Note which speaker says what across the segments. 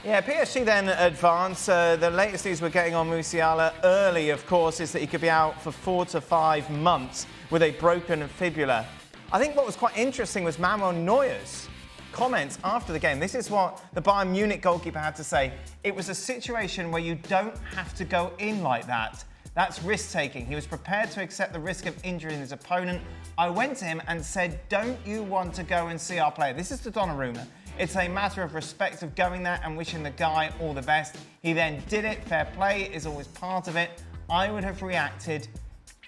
Speaker 1: Yeah, PSG then advance. The latest news we're getting on Musiala early, of course, is that he could be out for 4 to 5 months with a broken fibula. I think what was quite interesting was Manuel Neuer's comments after the game. This is what the Bayern Munich goalkeeper had to say. It was a situation where you don't have to go in like that. That's risk-taking. He was prepared to accept the risk of injuring his opponent. I went to him and said, don't you want to go and see our player? This is to Donnarumma. It's a matter of respect of going there and wishing the guy all the best. He then did it. Fair play is always part of it. I would have reacted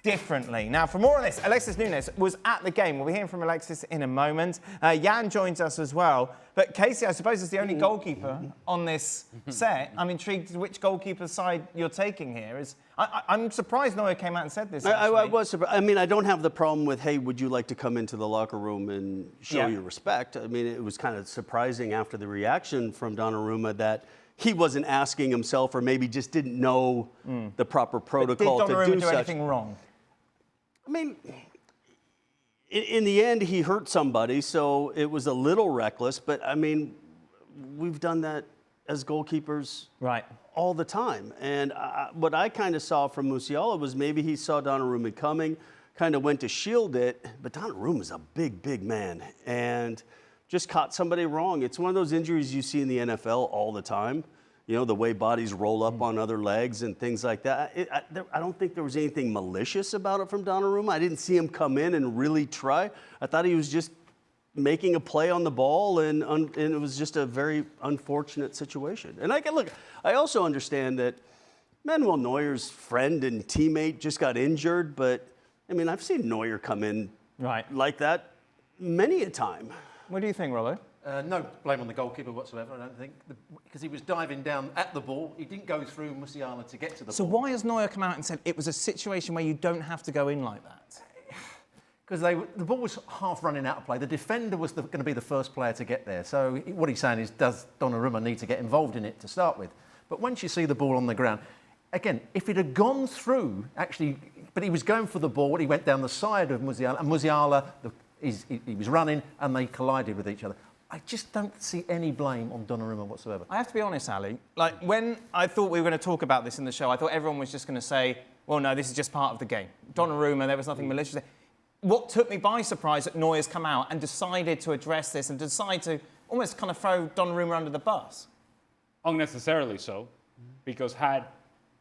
Speaker 1: differently. Now, for more on this, Alexis Nunes was at the game. We'll be hearing from Alexis in a moment. Jan joins us as well. But Casey, I suppose, is the only goalkeeper on this set. I'm intrigued which goalkeeper side you're taking here. I'm surprised Neuer came out and said this.
Speaker 2: I was surprised. I mean, I don't have the problem with, hey, would you like to come into the locker room and show your respect? I mean, it was kind of surprising after the reaction from Donnarumma that he wasn't asking himself or maybe just didn't know the proper protocol to do such.
Speaker 1: Did Donnarumma do anything wrong?
Speaker 2: I mean, in the end, he hurt somebody, so it was a little reckless. But, I mean, we've done that as goalkeepers all the time. And what I kind of saw from Musiala was maybe he saw Donnarumma coming, kind of went to shield it. But Donnarumma's a big, big man and just caught somebody wrong. It's one of those injuries you see in the NFL all the time. You know, the way bodies roll up on other legs and things like that. I don't think there was anything malicious about it from Donnarumma. I didn't see him come in and really try. I thought he was just making a play on the ball, and it was just a very unfortunate situation. And I also understand that Manuel Neuer's friend and teammate just got injured, but, I mean, I've seen Neuer come in like that many a time.
Speaker 1: What do you think, Rollo?
Speaker 3: No blame on the goalkeeper whatsoever, I don't think, because he was diving down at the ball. He didn't go through Musiala to get to the ball.
Speaker 1: So why has Neuer come out and said it was a situation where you don't have to go in like that?
Speaker 3: Because the ball was half running out of play. The defender was going to be the first player to get there. So what he's saying is, does Donnarumma need to get involved in it to start with? But once you see the ball on the ground, again, if it had gone through, actually, but he was going for the ball, he went down the side of Musiala, and Musiala, he was running, and they collided with each other. I just don't see any blame on Donnarumma whatsoever.
Speaker 1: I have to be honest, Ali. Like, when I thought we were going to talk about this in the show, I thought everyone was just going to say, well, no, this is just part of the game. Donnarumma, there was nothing malicious. What took me by surprise that Neuer's come out and decided to address this and decide to almost kind of throw Donnarumma under the bus.
Speaker 4: Unnecessarily so, because had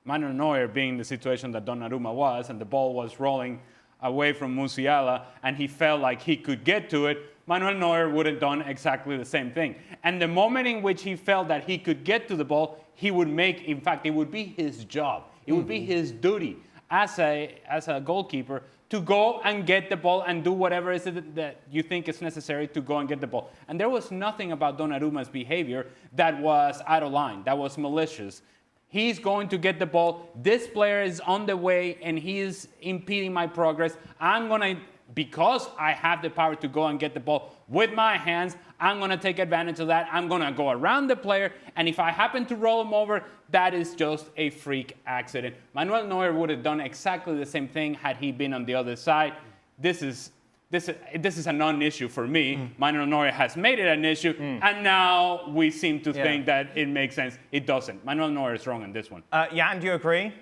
Speaker 4: Manuel Neuer being in the situation that Donnarumma was and the ball was rolling away from Musiala and he felt like he could get to it, Manuel Neuer would have done exactly the same thing. And the moment in which he felt that he could get to the ball, he would make, in fact, it would be his job. It would be his duty as a goalkeeper to go and get the ball and do whatever is it that you think is necessary to go and get the ball. And there was nothing about Donnarumma's behavior that was out of line, that was malicious. He's going to get the ball. This player is on the way and he is impeding my progress. I'm going to, because I have the power to go and get the ball with my hands, I'm going to take advantage of that. I'm going to go around the player, and if I happen to roll him over, that is just a freak accident. Manuel Neuer would have done exactly the same thing had he been on the other side. This is a non-issue for me. Manuel Neuer has made it an issue, and now we seem to think that it makes sense. It doesn't. Manuel Neuer is wrong on this one.
Speaker 1: Jan, do you agree?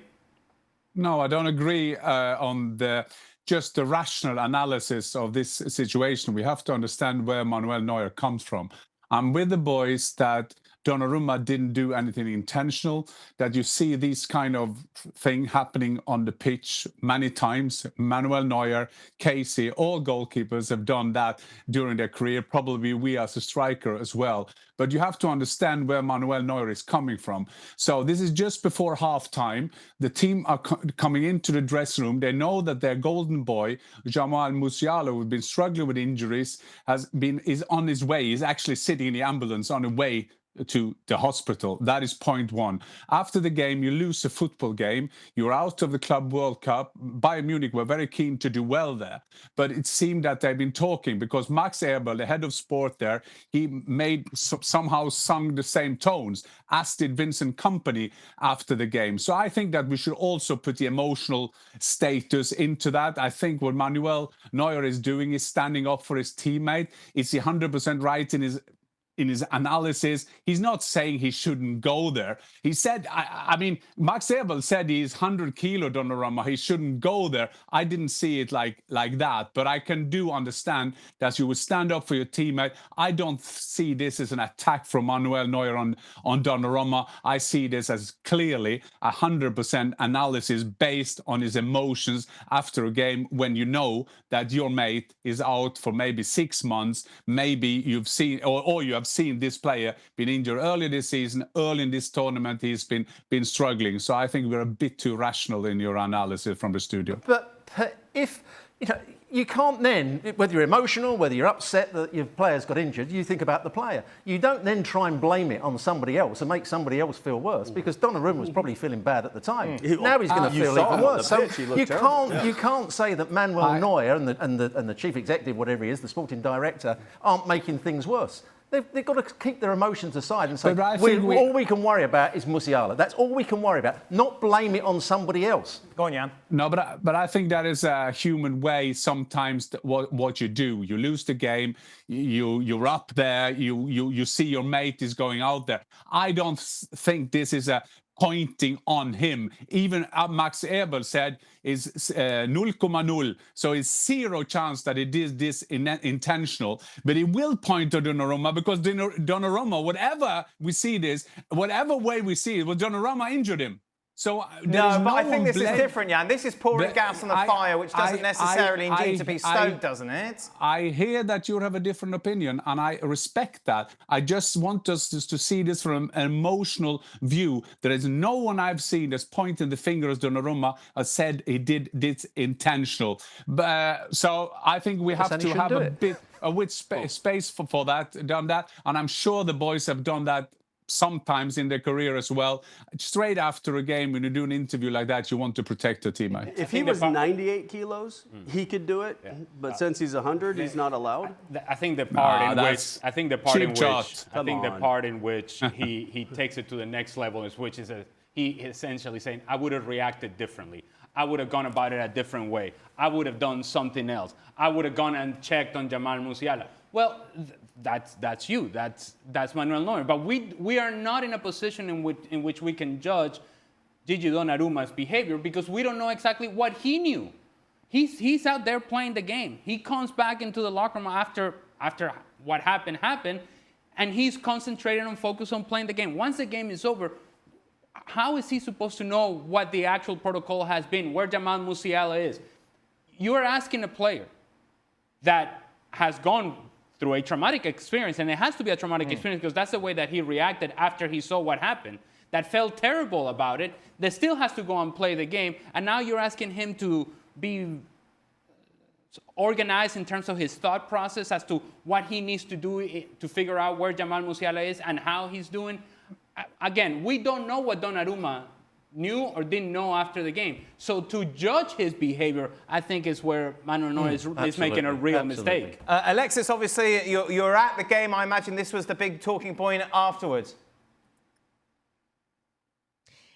Speaker 5: No, I don't agree on just the rational analysis of this situation. We have to understand where Manuel Neuer comes from. I'm with the boys that Donnarumma didn't do anything intentional, that you see this kind of thing happening on the pitch many times. Manuel Neuer, Casey, all goalkeepers have done that during their career, probably we as a striker as well. But you have to understand where Manuel Neuer is coming from. So this is just before halftime. The team are coming into the dressing room. They know that their golden boy, Jamal Musiala, who's been struggling with injuries, is on his way. He's actually sitting in the ambulance on the way to the hospital. That is point one. After the game, you lose a football game. You're out of the Club World Cup. Bayern Munich were very keen to do well there. But it seemed that they've been talking because Max Abel, the head of sport there, he somehow sung the same tones, as did Vincent Kompany after the game. So I think that we should also put the emotional status into that. I think what Manuel Neuer is doing is standing up for his teammate. Is he 100% right in his in his analysis. He's not saying he shouldn't go there. He said, I mean, Max Abel said he's 100 kilo Donnarumma. He shouldn't go there. I didn't see it like that, but I can understand that you would stand up for your teammate. I don't see this as an attack from Manuel Neuer on Donnarumma. I see this as clearly 100% analysis based on his emotions after a game when you know that your mate is out for maybe 6 months. Maybe you've seen or you have seen this player been injured earlier this season, early in this tournament he's been struggling. So I think we're a bit too rational in your analysis from the studio.
Speaker 3: But if you can't then, whether you're emotional, whether you're upset that your player's got injured, you think about the player. You don't then try and blame it on somebody else and make somebody else feel worse, because Donnarumma was probably feeling bad at the time. Now he's going to feel even worse. So you can't say that Manuel Neuer and the chief executive, whatever he is, the sporting director, aren't making things worse. They've got to keep their emotions aside and say, all we can worry about is Musiala. That's all we can worry about, not blame it on somebody else.
Speaker 1: Go on, Jan.
Speaker 5: No, but I think that is a human way sometimes what you do. You lose the game, you're up there, you see your mate is going out there. I don't think this is a pointing on him. Even Max Abel said is 0,0. So it's 0 chance that it is this intentional. But it will point to Donnarumma, because Donnarumma, whatever we see this, whatever way we see it, well, Donnarumma injured him. So
Speaker 1: no, but I think this is different, Jan. This is pouring gas on the fire, which doesn't necessarily need to be stoked, doesn't it?
Speaker 5: I hear that you have a different opinion, and I respect that. I just want us to see this from an emotional view. There is no one I've seen that's pointing the finger at Donnarumma and said he did this intentional. So I think we have to have a bit of space for that, done that, and I'm sure the boys have done that sometimes in their career as well. Straight after a game, when you do an interview like that, you want to protect the teammate.
Speaker 2: If he was 98 kilos, he could do it. Yeah. But since he's 100, he's not allowed.
Speaker 4: I think the part in which he takes it to the next level is which is he essentially saying, I would have reacted differently. I would have gone about it a different way. I would have done something else. I would have gone and checked on Jamal Musiala. Well, that's you. That's Manuel Neuer. But we are not in a position in which we can judge Gigi Donnarumma's behavior, because we don't know exactly what he knew. He's out there playing the game. He comes back into the locker room after what happened, and he's concentrated and focused on playing the game. Once the game is over, how is he supposed to know what the actual protocol has been, where Jamal Musiala is? You are asking a player that has gone through a traumatic experience, and it has to be a traumatic experience because that's the way that he reacted after he saw what happened, that felt terrible about it, that still has to go and play the game, and now you're asking him to be organized in terms of his thought process as to what he needs to do to figure out where Jamal Musiala is and how he's doing. Again, we don't know what Donnarumma knew or didn't know after the game. So to judge his behavior, I think is where Manuel Neuer is making a real mistake.
Speaker 1: Alexis, obviously, you're at the game. I imagine this was the big talking point afterwards.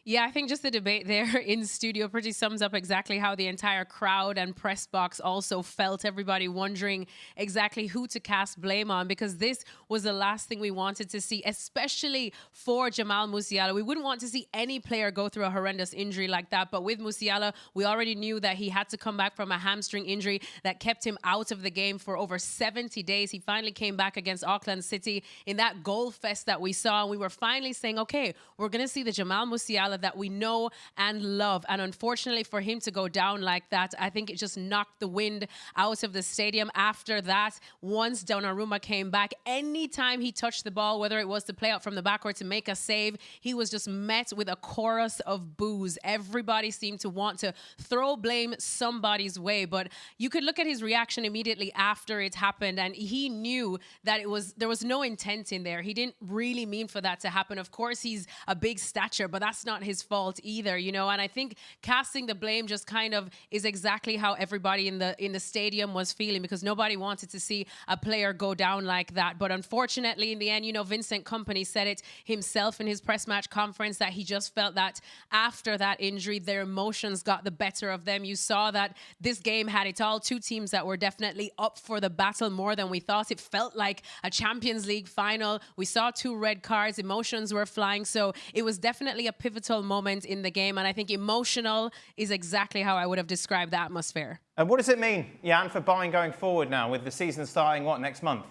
Speaker 6: Yeah, I think just the debate there in studio pretty sums up exactly how the entire crowd and press box also felt. Everybody wondering exactly who to cast blame on, because this was the last thing we wanted to see, especially for Jamal Musiala. We wouldn't want to see any player go through a horrendous injury like that. But with Musiala, we already knew that he had to come back from a hamstring injury that kept him out of the game for over 70 days. He finally came back against Auckland City in that goal fest that we saw. And we were finally saying, okay, we're going to see the Jamal Musiala that we know and love. And unfortunately for him to go down like that, I think it just knocked the wind out of the stadium. After that, once Donnarumma came back, anytime he touched the ball, whether it was to play out from the back or to make a save, he was just met with a chorus of boos. Everybody seemed to want to throw blame somebody's way. But you could look at his reaction immediately after it happened, and he knew that there was no intent in there. He didn't really mean for that to happen. Of course, he's a big stature, but that's not not his fault either, you know. And I think casting the blame just kind of is exactly how everybody in the stadium was feeling, because nobody wanted to see a player go down like that. But unfortunately, in the end, you know, Vincent Kompany said it himself in his press match conference that he just felt that after that injury, their emotions got the better of them. You saw that this game had it all. Two teams that were definitely up for the battle more than we thought. It felt like a Champions League final. We saw 2 red cards. Emotions were flying. So it was definitely a pivotal moment in the game. And I think emotional is exactly how I would have described the atmosphere.
Speaker 1: And what does it mean, Jan, for Bayern going forward now with the season starting, next month?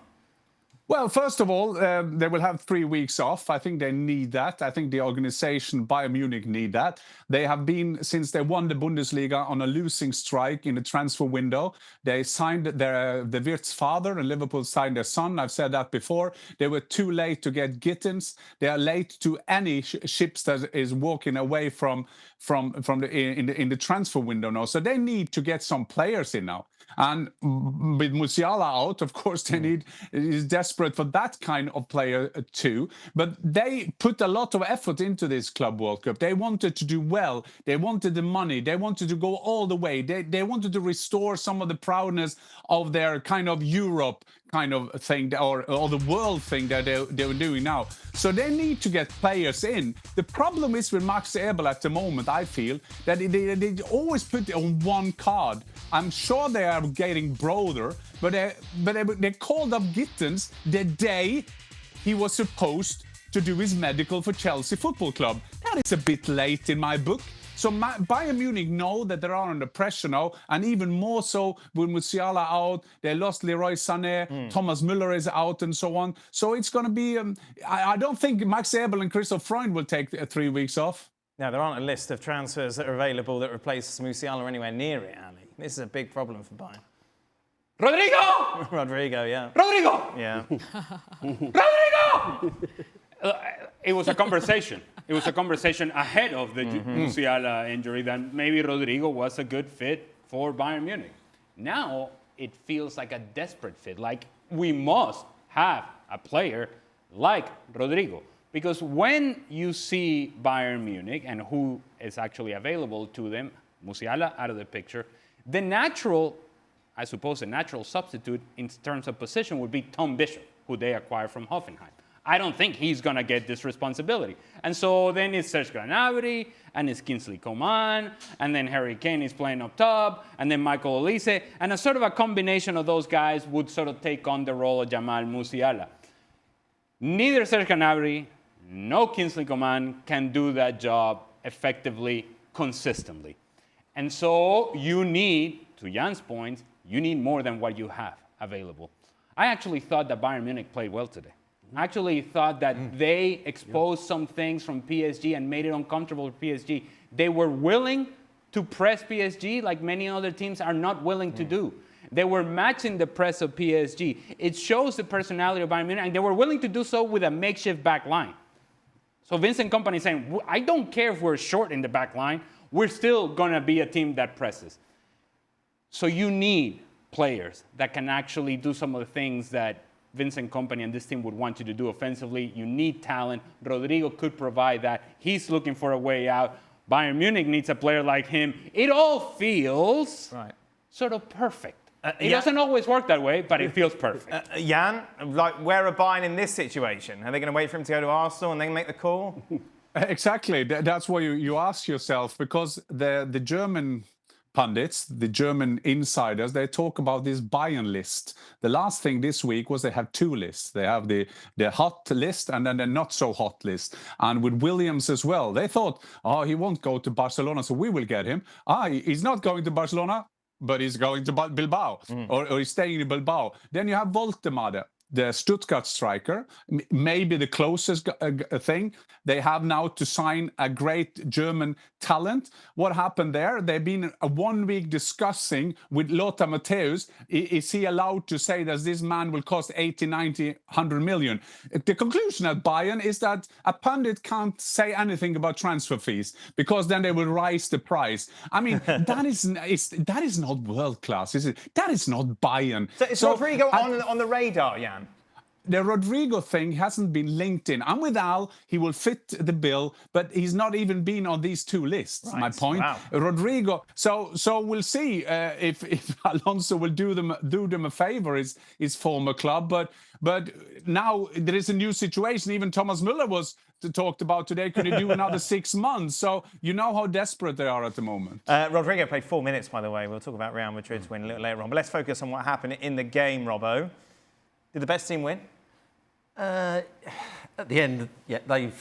Speaker 5: Well, first of all, they will have 3 weeks off. I think they need that. I think the organization, Bayern Munich, need that. They have been, since they won the Bundesliga, on a losing strike in the transfer window. They signed the Wirtz father, and Liverpool signed their son. I've said that before. They were too late to get Gittins. They are late to any ships that is walking away in the transfer window now. So they need to get some players in now. And with Musiala out, of course, they need is desperate for that kind of player too. But they put a lot of effort into this Club World Cup. They wanted to do well. They wanted the money. They wanted to go all the way. They wanted to restore some of the proudness of their kind of Europe kind of thing, or the world thing that they were doing now. So they need to get players in. The problem is with Max Ebel at the moment, I feel, that they always put it on one card. I'm sure they are getting broader, but they called up Gittins the day he was supposed to do his medical for Chelsea Football Club. That is a bit late in my book. So Bayern Munich know that they are under pressure now, and even more so with Musiala out. They lost Leroy Sané, Thomas Müller is out, and so on. So it's going to be. I don't think Max Ebel and Christoph Freund will take 3 weeks off.
Speaker 1: Now, there aren't a list of transfers that are available that replace Musiala anywhere near it, Ali. This is a big problem for Bayern.
Speaker 4: Rodrigo!
Speaker 1: Rodrigo, yeah.
Speaker 4: Rodrigo!
Speaker 1: Yeah.
Speaker 4: Rodrigo! It was a conversation. It was a conversation ahead of the Musiala injury that maybe Rodrigo was a good fit for Bayern Munich. Now it feels like a desperate fit. Like we must have a player like Rodrigo. Because when you see Bayern Munich and who is actually available to them, Musiala out of the picture, the natural substitute in terms of position would be Tom Bishop, who they acquired from Hoffenheim. I don't think he's going to get this responsibility. And so then it's Serge Gnabry, and it's Kingsley Coman, and then Harry Kane is playing up top, and then Michael Olise, and a sort of a combination of those guys would sort of take on the role of Jamal Musiala. Neither Serge Gnabry no Kingsley Coman can do that job effectively, consistently. And so you need, to Jan's point, you need more than what you have available. I actually thought that Bayern Munich played well today. I actually thought that they exposed some things from PSG and made it uncomfortable for PSG. They were willing to press PSG like many other teams are not willing to do. They were matching the press of PSG. It shows the personality of Bayern Munich, and they were willing to do so with a makeshift back line. So Vincent Kompany is saying, I don't care if we're short in the back line. We're still going to be a team that presses. So you need players that can actually do some of the things that Vincent Kompany and this team would want you to do offensively. You need talent. Rodrigo could provide that. He's looking for a way out. Bayern Munich needs a player like him. It all feels sort of perfect. It doesn't always work that way, but it feels perfect.
Speaker 1: Jan, like, where are Bayern in this situation? Are they going to wait for him to go to Arsenal and then make the call?
Speaker 5: Exactly. That's what you ask yourself, because the German pundits, the German insiders, they talk about this Bayern list. The last thing this week was they have 2 lists. They have the hot list and then the not so hot list. And with Williams as well, they thought, oh, he won't go to Barcelona, so we will get him. He's not going to Barcelona, but he's going to Bilbao, or he's staying in Bilbao. Then you have Woltemade, the Stuttgart striker, maybe the closest thing. They have now to sign a great German talent. What happened there? They've been 1 week discussing with Lothar Matthäus. Is he allowed to say that this man will cost 80, 90, 100 million? The conclusion at Bayern is that a pundit can't say anything about transfer fees, because then they will rise the price. I mean, that is not world class, is it? That is not Bayern.
Speaker 1: So is Rodrigo on the radar, Jan?
Speaker 5: the Rodrigo thing hasn't been linked in. I'm with Al. He will fit the bill, but he's not even been on these two lists.
Speaker 1: Right.
Speaker 5: My point.
Speaker 1: Wow.
Speaker 5: Rodrigo. So we'll see if Alonso will do them a favor. His former club, but now there is a new situation. Even Thomas Müller was talked about today. Could he do another 6 months? So you know how desperate they are at the moment.
Speaker 1: Rodrigo played 4 minutes, by the way. We'll talk about Real Madrid's win a little later on. But let's focus on what happened in the game, Robbo. Did the best team win?
Speaker 3: At the end, yeah, they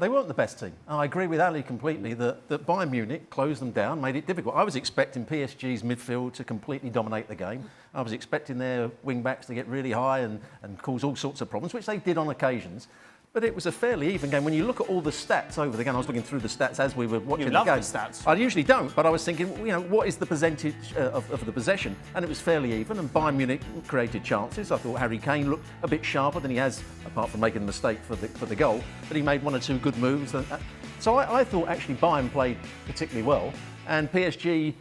Speaker 3: weren't the best team. I agree with Ali completely that Bayern Munich closed them down, made it difficult. I was expecting PSG's midfield to completely dominate the game. I was expecting their wing-backs to get really high and cause all sorts of problems, which they did on occasions. But it was a fairly even game. When you look at all the stats over the game, I was looking through the stats as we were watching the game.
Speaker 1: You love the stats.
Speaker 3: I usually don't, but I was thinking, what is the percentage of the possession? And it was fairly even, and Bayern Munich created chances. I thought Harry Kane looked a bit sharper than he has, apart from making a mistake for the goal. But he made 1 or 2 good moves. So I thought actually Bayern played particularly well, and PSG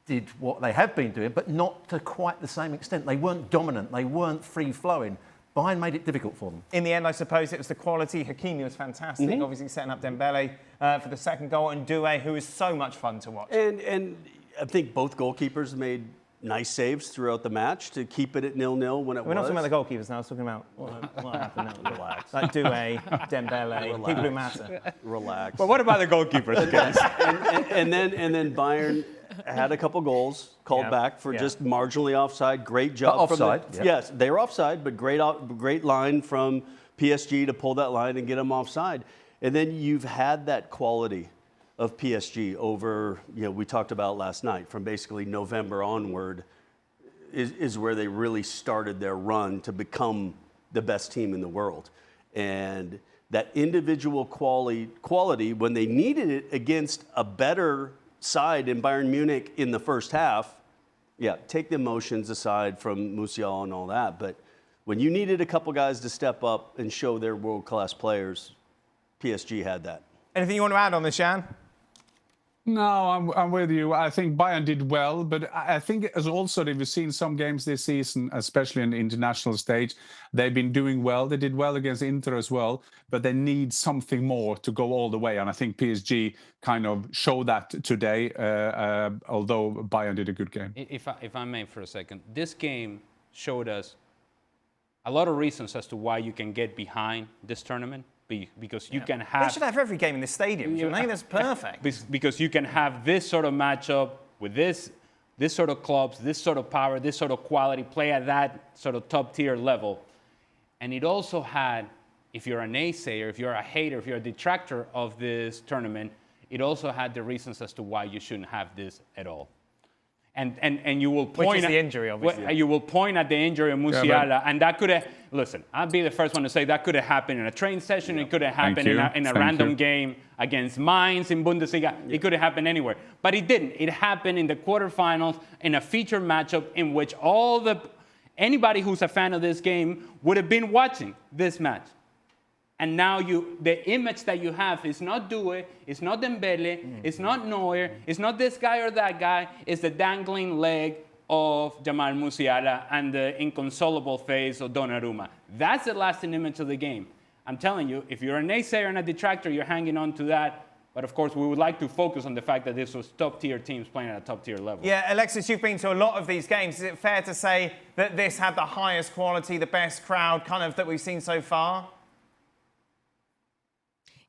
Speaker 3: did what they have been doing, but not to quite the same extent. They weren't dominant. They weren't free-flowing. Bayern made it difficult for them.
Speaker 1: In the end, I suppose it was the quality. Hakimi was fantastic, obviously setting up Dembele for the second goal, and Doué, who is so much fun to watch.
Speaker 2: And I think both goalkeepers made nice saves throughout the match to keep it at 0-0 when it was.
Speaker 1: We're not talking about the goalkeepers now. I was talking about what happened now. Relax. Like Doué, Dembele, people who matter.
Speaker 2: Relax.
Speaker 4: But what about the goalkeepers, guys?
Speaker 2: and then Bayern had a couple goals called back for just marginally offside. Great job.
Speaker 3: Offside.
Speaker 2: Yes, they were offside, but great line from PSG to pull that line and get them offside. And then you've had that quality of PSG over, we talked about last night, from basically November onward is where they really started their run to become the best team in the world. And that individual quality when they needed it against a better side in Bayern Munich in the first half, take the emotions aside from Musiala and all that, but when you needed a couple guys to step up and show their world-class players, PSG had that.
Speaker 1: Anything you want to add on this, Jan?
Speaker 5: No, I'm with you. I think Bayern did well, but I think as also that we've seen some games this season, especially on the international stage, they've been doing well. They did well against Inter as well, but they need something more to go all the way. And I think PSG kind of showed that today, although Bayern did a good game.
Speaker 4: If I may for a second, this game showed us a lot of reasons as to why you can get behind this tournament. Because you can have...
Speaker 1: They should have every game in the stadium, shouldn't they? That's perfect.
Speaker 4: Because you can have this sort of matchup with this sort of clubs, this sort of power, this sort of quality, play at that sort of top-tier level. And it also had, if you're a naysayer, if you're a hater, if you're a detractor of this tournament, it also had the reasons as to why you shouldn't have this at all. And you will point
Speaker 1: Which is the injury, obviously.
Speaker 4: You will point at the injury of Musiala, and that could have. Listen, I'll be the first one to say that could have happened in a train session. It could have happened in a random game against Mainz in Bundesliga. It could have happened anywhere, but it didn't. It happened in the quarterfinals in a featured matchup in which anybody who's a fan of this game would have been watching this match. And now the image that you have is not Doué, it's not Dembele, it's not Neuer, it's not this guy or that guy, it's the dangling leg of Jamal Musiala and the inconsolable face of Donnarumma. That's the lasting image of the game. I'm telling you, if you're a naysayer and a detractor, you're hanging on to that. But of course, we would like to focus on the fact that this was top-tier teams playing at a top-tier level.
Speaker 1: Yeah, Alexis, you've been to a lot of these games. Is it fair to say that this had the highest quality, the best crowd kind of that we've seen so far?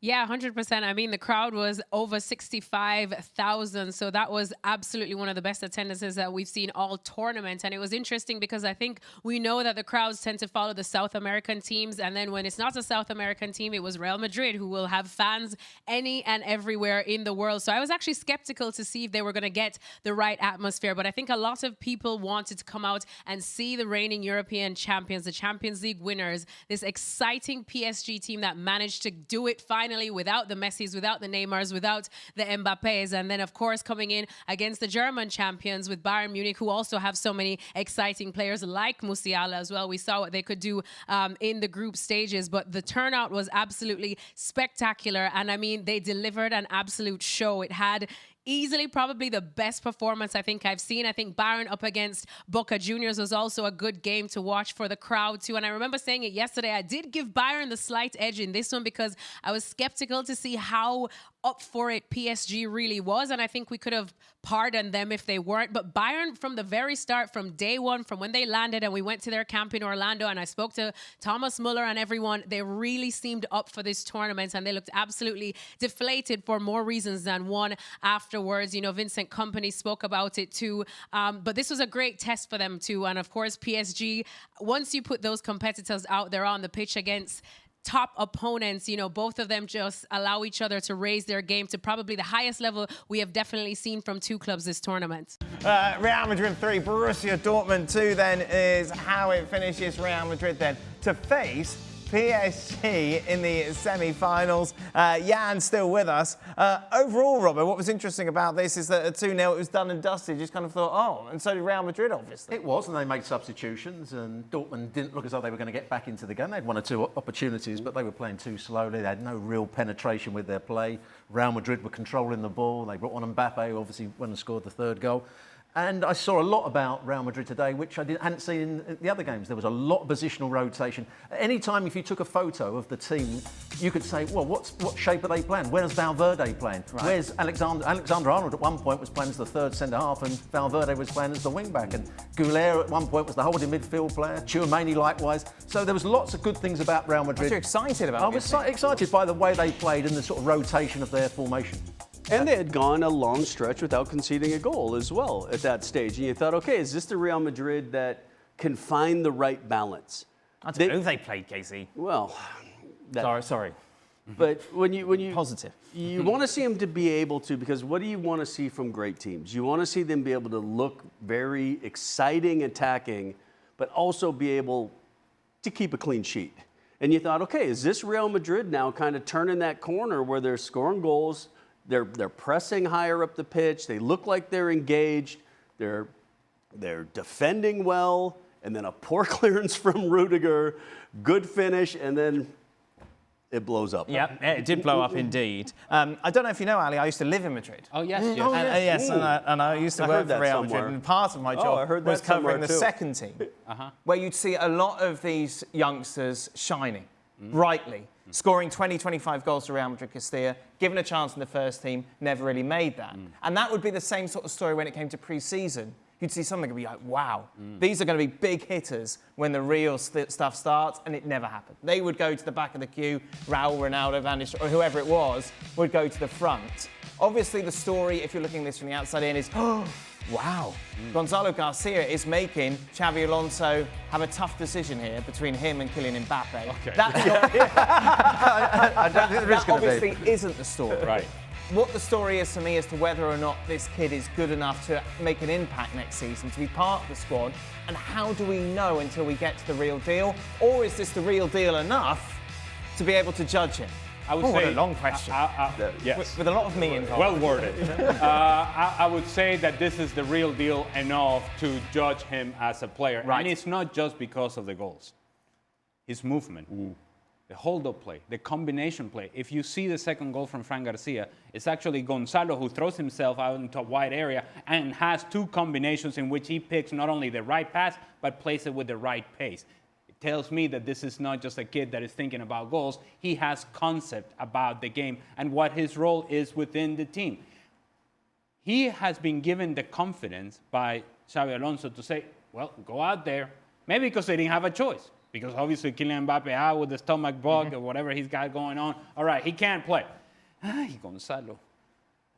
Speaker 6: Yeah, 100%. I mean, the crowd was over 65,000. So that was absolutely one of the best attendances that we've seen all tournament. And it was interesting because I think we know that the crowds tend to follow the South American teams. And then when it's not a South American team, it was Real Madrid, who will have fans any and everywhere in the world. So I was actually skeptical to see if they were going to get the right atmosphere. But I think a lot of people wanted to come out and see the reigning European champions, the Champions League winners, this exciting PSG team that managed to do it finally without the Messis, without the Neymars, without the Mbappés. And then, of course, coming in against the German champions with Bayern Munich, who also have so many exciting players like Musiala as well. We saw what they could do in the group stages, but the turnout was absolutely spectacular. And I mean, they delivered an absolute show. It had easily probably the best performance I think I've seen. I think Bayern up against Boca Juniors was also a good game to watch for the crowd too. And I remember saying it yesterday, I did give Bayern the slight edge in this one because I was skeptical to see how up for it PSG really was. And I think we could have pardoned them if they weren't. But Bayern from the very start, from day one, from when they landed and we went to their camp in Orlando and I spoke to Thomas Muller and everyone, they really seemed up for this tournament and they looked absolutely deflated for more reasons than one afterwards. You know, Vincent Kompany spoke about it too. But this was a great test for them too. And of course, PSG, once you put those competitors out there on the pitch against top opponents, you know, both of them just allow each other to raise their game to probably the highest level we have definitely seen from two clubs this tournament.
Speaker 1: Real Madrid 3, Borussia Dortmund 2 then is how it finishes. Real Madrid then to face PSG in the semi-finals. Jan still with us. Overall, Robert, what was interesting about this is that at 2-0 it was done and dusted. You just kind of thought, oh, and so did Real Madrid, obviously.
Speaker 3: It was, and they made substitutions, and Dortmund didn't look as though they were going to get back into the game. They had 1 or 2 opportunities, but they were playing too slowly. They had no real penetration with their play. Real Madrid were controlling the ball. They brought on Mbappe, who obviously went and scored the 3rd goal. And I saw a lot about Real Madrid today, which I hadn't seen in the other games. There was a lot of positional rotation. Any time if you took a photo of the team, you could say, well, what shape are they playing? Where's Valverde playing? Right. Where's Alexander-Arnold at one point was playing as the 3rd centre-half and Valverde was playing as the wing-back. And Goulet at one point was the holding midfield player. Tchouameni likewise. So there was lots of good things about Real Madrid.
Speaker 1: You're excited about it?
Speaker 3: I was excited by the way they played and the sort of rotation of their formation.
Speaker 2: And they had gone a long stretch without conceding a goal as well at that stage. And you thought, okay, is this the Real Madrid that can find the right balance?
Speaker 1: I don't know who they played, Casey.
Speaker 2: Well,
Speaker 1: sorry.
Speaker 2: But when you
Speaker 1: positive,
Speaker 2: you want to see them to be able to, because what do you want to see from great teams? You want to see them be able to look very exciting, attacking, but also be able to keep a clean sheet. And you thought, okay, is this Real Madrid now kind of turning that corner where they're scoring goals? They're pressing higher up the pitch. They look like they're engaged. They're defending well, and then a poor clearance from Rudiger, good finish, and then it blows up.
Speaker 1: Yeah, it did blow up indeed. I don't know if you know, Ali, I used to live in Madrid.
Speaker 4: Oh, yes.
Speaker 1: And I used to work for Real Madrid, and part of my job was covering the second team, where you'd see a lot of these youngsters shining brightly. Scoring 20, 25 goals to Real Madrid Castilla, given a chance in the first team, never really made that. And that would be the same sort of story when it came to pre-season. You'd see something and be like, wow, these are going to be big hitters when the real stuff starts, and it never happened. They would go to the back of the queue, Raul, Ronaldo, Van Nistelrooy, or whoever it was, would go to the front. Obviously, the story, if you're looking at this from the outside in, is, oh, wow. Gonzalo Garcia is making Xabi Alonso have a tough decision here between him and Kylian Mbappe.
Speaker 3: Okay.
Speaker 1: I don't think there is
Speaker 3: going to be.
Speaker 1: obviously isn't the story.
Speaker 4: Right.
Speaker 1: What the story is for me as to whether or not this kid is good enough to make an impact next season, to be part of the squad, and how do we know until we get to the real deal? Or is this the real deal enough to be able to judge him?
Speaker 4: I would say
Speaker 1: what a long question.
Speaker 4: Yes.
Speaker 1: With a lot of me involved.
Speaker 4: Well worded. I would say that this is the real deal enough to judge him as a player.
Speaker 1: Right.
Speaker 4: And it's not just because of the goals. His movement, the hold-up play, the combination play. If you see the second goal from Fran Garcia, it's actually Gonzalo who throws himself out into a wide area and has 2 combinations in which he picks not only the right pass, but plays it with the right pace. Tells me that this is not just a kid that is thinking about goals. He has concept about the game and what his role is within the team. He has been given the confidence by Xabi Alonso to say, well, go out there. Maybe because they didn't have a choice. Because obviously Kylian Mbappe out with the stomach bug or whatever he's got going on. All right, he can't play. Ay, Gonzalo.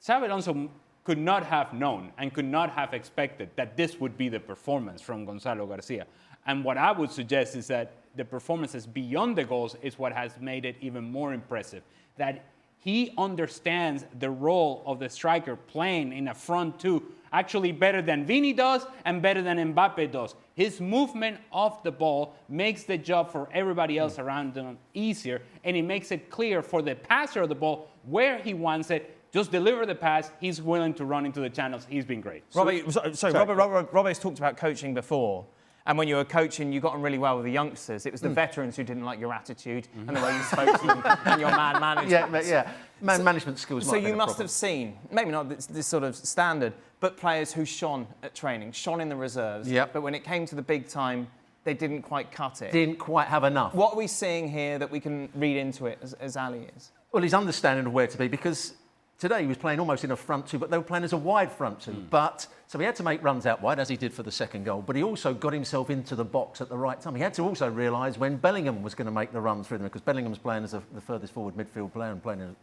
Speaker 4: Xabi Alonso could not have known and could not have expected that this would be the performance from Gonzalo Garcia. And what I would suggest is that the performances beyond the goals is what has made it even more impressive. That he understands the role of the striker playing in a front 2 actually better than Vini does and better than Mbappe does. His movement off the ball makes the job for everybody else around him easier, and it makes it clear for the passer of the ball where he wants it. Just deliver the pass. He's willing to run into the channels. He's been great.
Speaker 1: Robert's talked about coaching before. And when you were coaching, you got on really well with the youngsters. It was the veterans who didn't like your attitude and the way you spoke to them and your man management.
Speaker 3: management skills.
Speaker 1: So you must have seen, maybe not this sort of standard, but players who shone at training, shone in the reserves.
Speaker 3: Yep.
Speaker 1: But when it came to the big time, they didn't quite cut it.
Speaker 3: Didn't quite have enough.
Speaker 1: What are we seeing here that we can read into it as Ali is?
Speaker 3: Well, his understanding of where to be, because today he was playing almost in a front two, but they were playing as a wide front two. But so he had to make runs out wide, as he did for the second goal. But he also got himself into the box at the right time. He had to also realise when Bellingham was going to make the run through them, because Bellingham's playing as the furthest forward midfield player and playing in,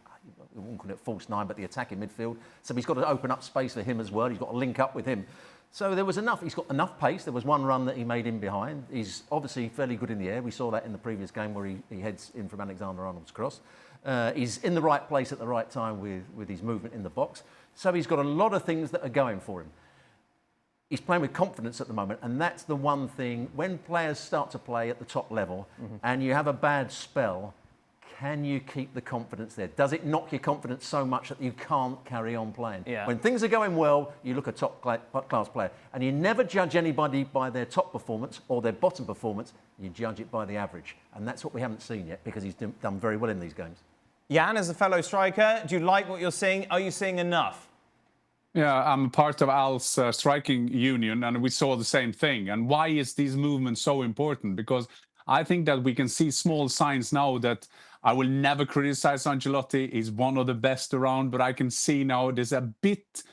Speaker 3: we won't call it false nine, but the attacking midfield. So he's got to open up space for him as well. He's got to link up with him. So there was enough. He's got enough pace. There was one run that he made in behind. He's obviously fairly good in the air. We saw that in the previous game where he heads in from Alexander-Arnold's cross. He's in the right place at the right time with his movement in the box. So he's got a lot of things that are going for him. He's playing with confidence at the moment, and that's the one thing. When players start to play at the top level and you have a bad spell, can you keep the confidence there? Does it knock your confidence so much that you can't carry on playing?
Speaker 1: Yeah.
Speaker 3: When things are going well, you look at top-class player, and you never judge anybody by their top performance or their bottom performance. You judge it by the average, and that's what we haven't seen yet, because he's done very well in these games.
Speaker 1: Jan, as a fellow striker, do you like what you're seeing? Are you seeing enough?
Speaker 5: Yeah, I'm part of Al's striking union, and we saw the same thing. And why is these movements so important? Because I think that we can see small signs now that I will never criticize Ancelotti. He's one of the best around, but I can see now there's a bit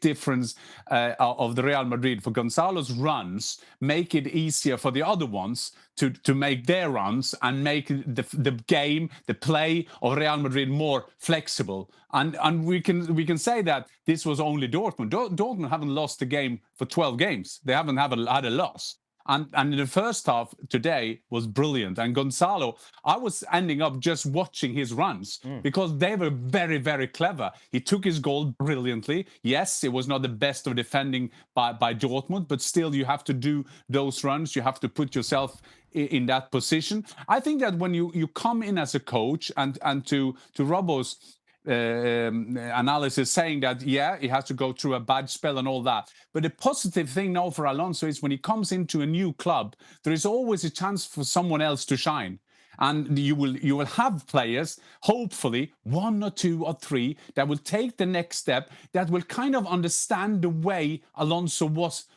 Speaker 5: difference of the Real Madrid. For Gonzalo's runs, make it easier for the other ones to make their runs and make the game, the play of Real Madrid more flexible. And we can say that this was only Dortmund. Dortmund haven't lost the game for 12 games. They haven't had a loss. And the first half today was brilliant. And Gonzalo, I was ending up just watching his runs because they were very, very clever. He took his goal brilliantly. Yes, it was not the best of defending by Dortmund, but still you have to do those runs. You have to put yourself in that position. I think that when you come in as a coach and to Robbo's analysis saying that, yeah, he has to go through a bad spell and all that. But the positive thing now for Alonso is when he comes into a new club, there is always a chance for someone else to shine. And you will have players, hopefully, 1 or 2 or 3, that will take the next step, that will kind of understand the way Alonso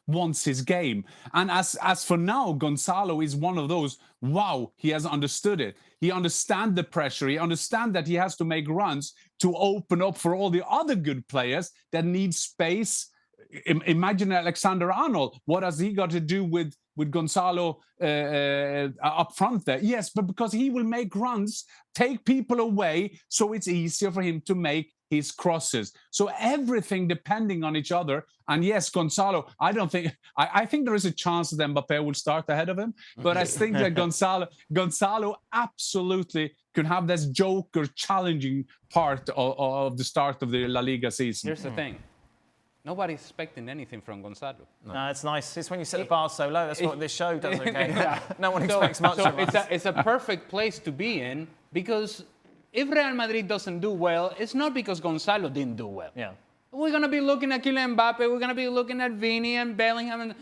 Speaker 5: wants his game. And as for now, Gonzalo is one of those, wow, he has understood it. He understands the pressure. He understands that he has to make runs to open up for all the other good players that need space. Imagine Alexander-Arnold. What has he got to do with Gonzalo up front there? Yes, but because he will make runs, take people away, so it's easier for him to make his crosses. So everything depending on each other. And yes, Gonzalo, I think there is a chance that Mbappe will start ahead of him. But I think that Gonzalo absolutely could have this joker challenging part of the start of the La Liga season.
Speaker 4: Here's the thing. Nobody's expecting anything from Gonzalo.
Speaker 1: No, it's nice. It's when you set the bar so low. That's what this show does, okay? No one expects much of us.
Speaker 4: It's a perfect place to be in, because if Real Madrid doesn't do well, it's not because Gonzalo didn't do well.
Speaker 1: Yeah.
Speaker 4: We're going to be looking at Kylian Mbappe. We're going to be looking at Vini and Bellingham. And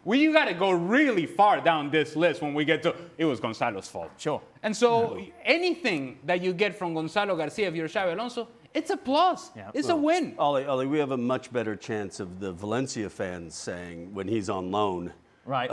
Speaker 4: you got to go really far down this list when we get to, it was Gonzalo's fault.
Speaker 1: Sure.
Speaker 4: And so anything that you get from Gonzalo Garcia, if you're Xabi Alonso, it's a plus. Yeah. It's a win.
Speaker 2: Ollie, we have a much better chance of the Valencia fans saying when he's on loan.
Speaker 1: Right.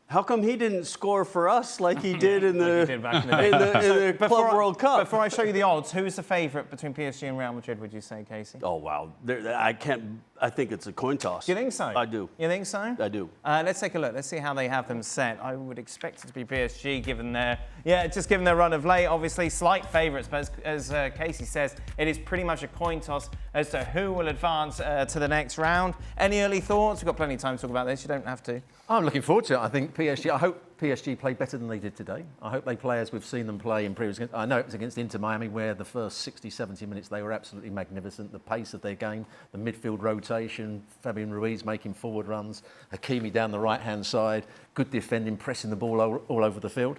Speaker 2: How come he didn't score for us like he did in the Club World Cup?
Speaker 1: Before I show you the odds, who's the favourite between PSG and Real Madrid, would you say, Casey?
Speaker 2: Oh, wow. I think it's a coin toss.
Speaker 1: Do you think so?
Speaker 2: I do.
Speaker 1: You think so?
Speaker 2: I do.
Speaker 1: Let's take a look. Let's see how they have them set. I would expect it to be PSG, given their run of late. Obviously, slight favourites, but as Casey says, it is pretty much a coin toss as to who will advance to the next round. Any early thoughts? We've got plenty of time to talk about this. You don't have to.
Speaker 3: I'm looking forward to it. I think PSG, I hope PSG play better than they did today. I hope they play as we've seen them play in previous games. I know it was against Inter Miami, where the first 60, 70 minutes they were absolutely magnificent. The pace of their game, the midfield rotation, Fabian Ruiz making forward runs, Hakimi down the right-hand side, good defending, pressing the ball all over the field.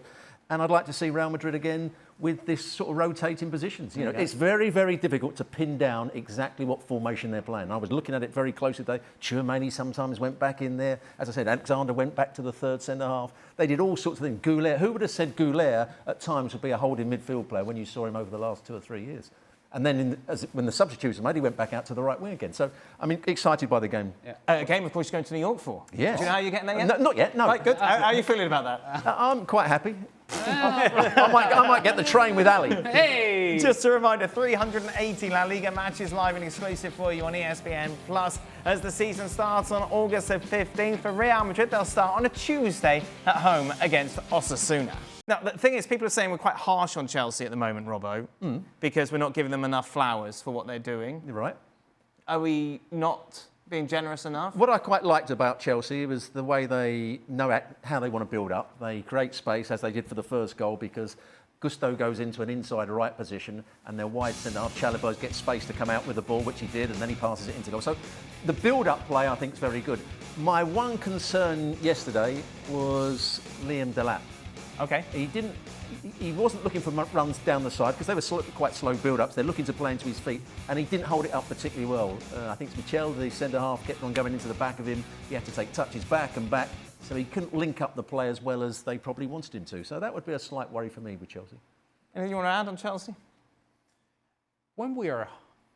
Speaker 3: And I'd like to see Real Madrid again with this sort of rotating positions. You know, it's very, very difficult to pin down exactly what formation they're playing. I was looking at it very closely today. Tchouameni sometimes went back in there. As I said, Alexander went back to the third centre-half. They did all sorts of things. Goulet, who would have said Goulet at times would be a holding midfield player when you saw him over the last 2 or 3 years? And then when the substitutes were made, he went back out to the right wing again. So, I mean, excited by the game.
Speaker 1: Yeah. A game, of course, you're going to New York for.
Speaker 3: Yes.
Speaker 1: Do you know how you're getting that yet?
Speaker 3: No, not yet, no.
Speaker 1: Right, good. How are you feeling about that?
Speaker 3: I'm quite happy. I might get the train with Ali.
Speaker 1: Hey! Just a reminder, 380 La Liga matches live and exclusive for you on ESPN Plus as the season starts on August the 15th. For Real Madrid, they'll start on a Tuesday at home against Osasuna. Now, the thing is, people are saying we're quite harsh on Chelsea at the moment, Robbo, because we're not giving them enough flowers for what they're doing.
Speaker 3: You're right.
Speaker 1: Are we not being generous enough?
Speaker 3: What I quite liked about Chelsea was the way they know how they want to build up. They create space, as they did for the first goal, because Gusto goes into an inside right position and their wide centre-half Chalobah gets space to come out with the ball, which he did, and then he passes it into goal. So the build-up play, I think, is very good. My one concern yesterday was Liam Delap.
Speaker 1: Okay.
Speaker 3: He wasn't looking for runs down the side because they were quite slow build-ups. They're looking to play into his feet, and he didn't hold it up particularly well. I think Michel, the centre-half, kept on going into the back of him. He had to take touches back and back, so he couldn't link up the play as well as they probably wanted him to. So that would be a slight worry for me with Chelsea.
Speaker 1: Anything you want to add on Chelsea?
Speaker 7: When we are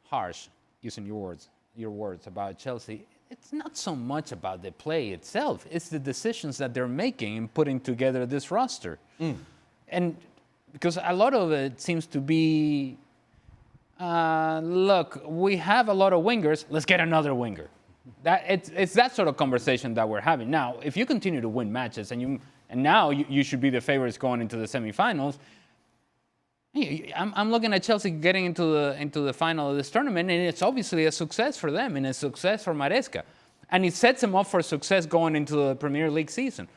Speaker 7: harsh, using your words about Chelsea, it's not so much about the play itself. It's the decisions that they're making in putting together this roster. And because a lot of it seems to be, look, we have a lot of wingers, let's get another winger. It's that sort of conversation that we're having. Now, if you continue to win matches and now you should be the favorites going into the semifinals, I'm looking at Chelsea getting into the final of this tournament, and it's obviously a success for them and a success for Maresca. And it sets them up for success going into the Premier League season.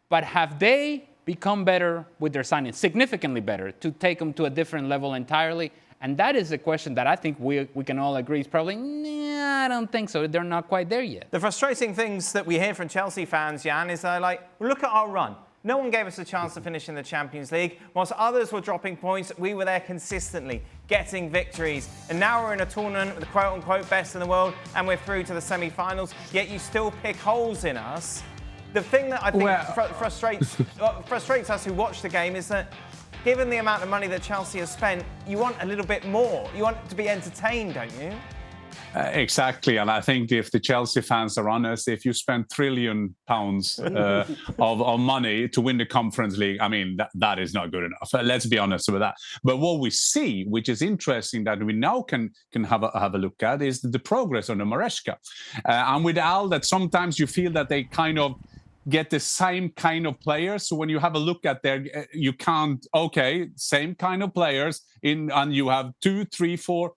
Speaker 7: But have they become better with their signings, significantly better, to take them to a different level entirely? And that is a question that I think we can all agree is probably, I don't think so. They're not quite there yet.
Speaker 1: The frustrating things that we hear from Chelsea fans, Jan, is they're like, well, look at our run. No one gave us a chance to finish in the Champions League. Whilst others were dropping points, we were there consistently, getting victories. And now we're in a tournament with the quote-unquote best in the world, and we're through to the semi-finals, yet you still pick holes in us. The thing that I think frustrates us who watch the game is that given the amount of money that Chelsea has spent, you want a little bit more. You want to be entertained, don't you?
Speaker 5: Exactly, and I think if the Chelsea fans are honest, if you spend £1 trillion of money to win the Conference League, I mean, that is not good enough. Let's be honest with that. But what we see, which is interesting that we now can have a look at, is the progress on the Maresca. And with Al, that sometimes you feel that they kind of get the same kind of players. So when you have a look at you can't, same kind of players and you have 2, 3, 4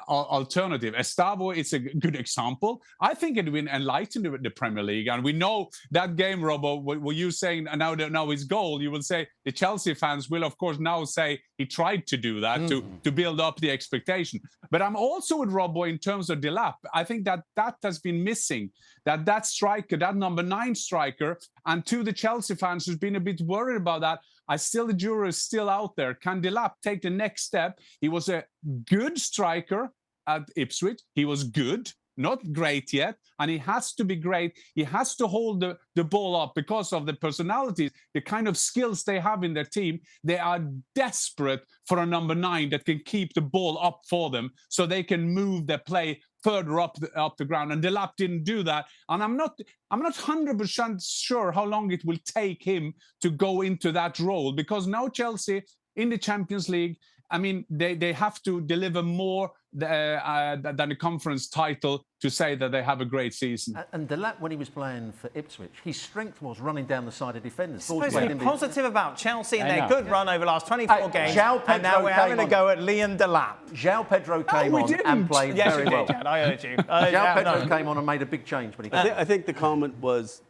Speaker 5: alternative. Estavo is a good example. I think it will enlighten the Premier League. And we know that game, Robbo, what you saying now his goal, you will say the Chelsea fans will, of course, now say he tried to do that to build up the expectation. But I'm also with Robbo in terms of Delap. I think that has been missing. That striker, that number 9 striker, and to the Chelsea fans who's been a bit worried about that, the jury is still out there. Can Delap take the next step? He was a good striker at Ipswich. He was good, not great yet, and he has to be great. He has to hold the ball up because of the personalities, the kind of skills they have in their team. They are desperate for a number 9 that can keep the ball up for them so they can move their play further up the ground, and Delap didn't do that. And I'm not 100% sure how long it will take him to go into that role, because now Chelsea in the Champions League, I mean, they have to deliver more than the conference title to say that they have a great season.
Speaker 3: And Delap, when he was playing for Ipswich, his strength was running down the side of defenders.
Speaker 1: Supposed to be positive about Chelsea and their good run over the last 24 games, and now we're having a go at Liam Delap.
Speaker 3: João Pedro came on and played very well.
Speaker 1: Yes, I heard you.
Speaker 3: João Pedro came on and made a big change when he came.
Speaker 2: I think the comment was,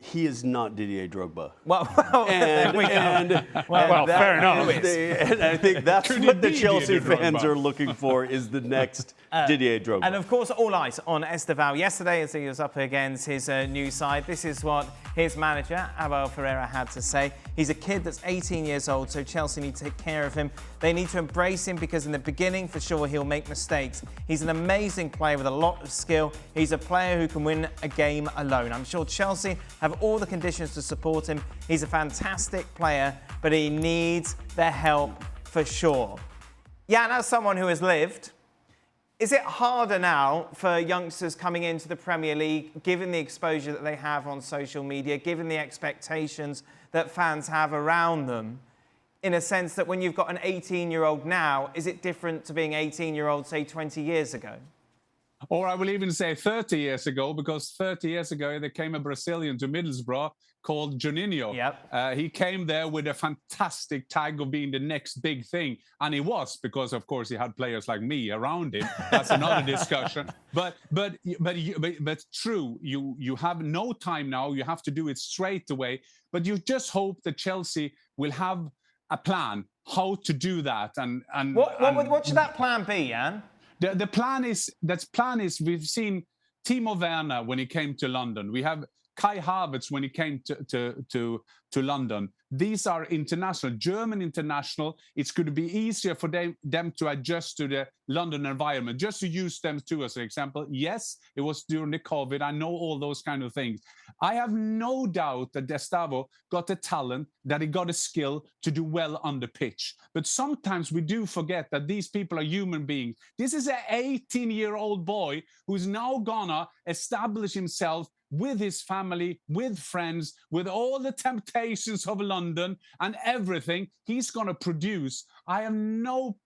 Speaker 2: he is not Didier Drogba.
Speaker 1: Well,
Speaker 2: fair enough. And I think that's what the Chelsea fans are looking for, is the next Didier Drogba.
Speaker 1: And of course, all eyes on Esteval yesterday as he was up against his new side. This is what his manager, Abel Ferreira, had to say. He's a kid that's 18 years old, so Chelsea need to take care of him. They need to embrace him because in the beginning, for sure, he'll make mistakes. He's an amazing player with a lot of skill. He's a player who can win a game alone. I'm sure Chelsea have all the conditions to support him. He's a fantastic player, but he needs their help for sure. Yeah, and as someone who has lived, is it harder now for youngsters coming into the Premier League, given the exposure that they have on social media, given the expectations that fans have around them, in a sense that when you've got an 18-year-old now, is it different to being 18-year-old, say, 20 years ago?
Speaker 5: Or I will even say 30 years ago, because 30 years ago there came a Brazilian to Middlesbrough called Juninho.
Speaker 1: Yep.
Speaker 5: He came there with a fantastic tag of being the next big thing. And he was, because of course he had players like me around him. That's another discussion. But true, you have no time now. You have to do it straight away. But you just hope that Chelsea will have a plan how to do that. And
Speaker 1: what should that plan be, Jan?
Speaker 5: The plan is we've seen Timo Werner when he came to London. We have Kai Havertz when he came to London. These are international, German international. It's going to be easier for them to adjust to the London environment. Just to use them too as an example. Yes, it was during the COVID. I know all those kind of things. I have no doubt that Gustavo got the talent, that he got a skill to do well on the pitch. But sometimes we do forget that these people are human beings. This is an 18-year-old boy who's now gonna establish himself with his family, with friends, with all the temptations of London and everything. He's going to produce. I have no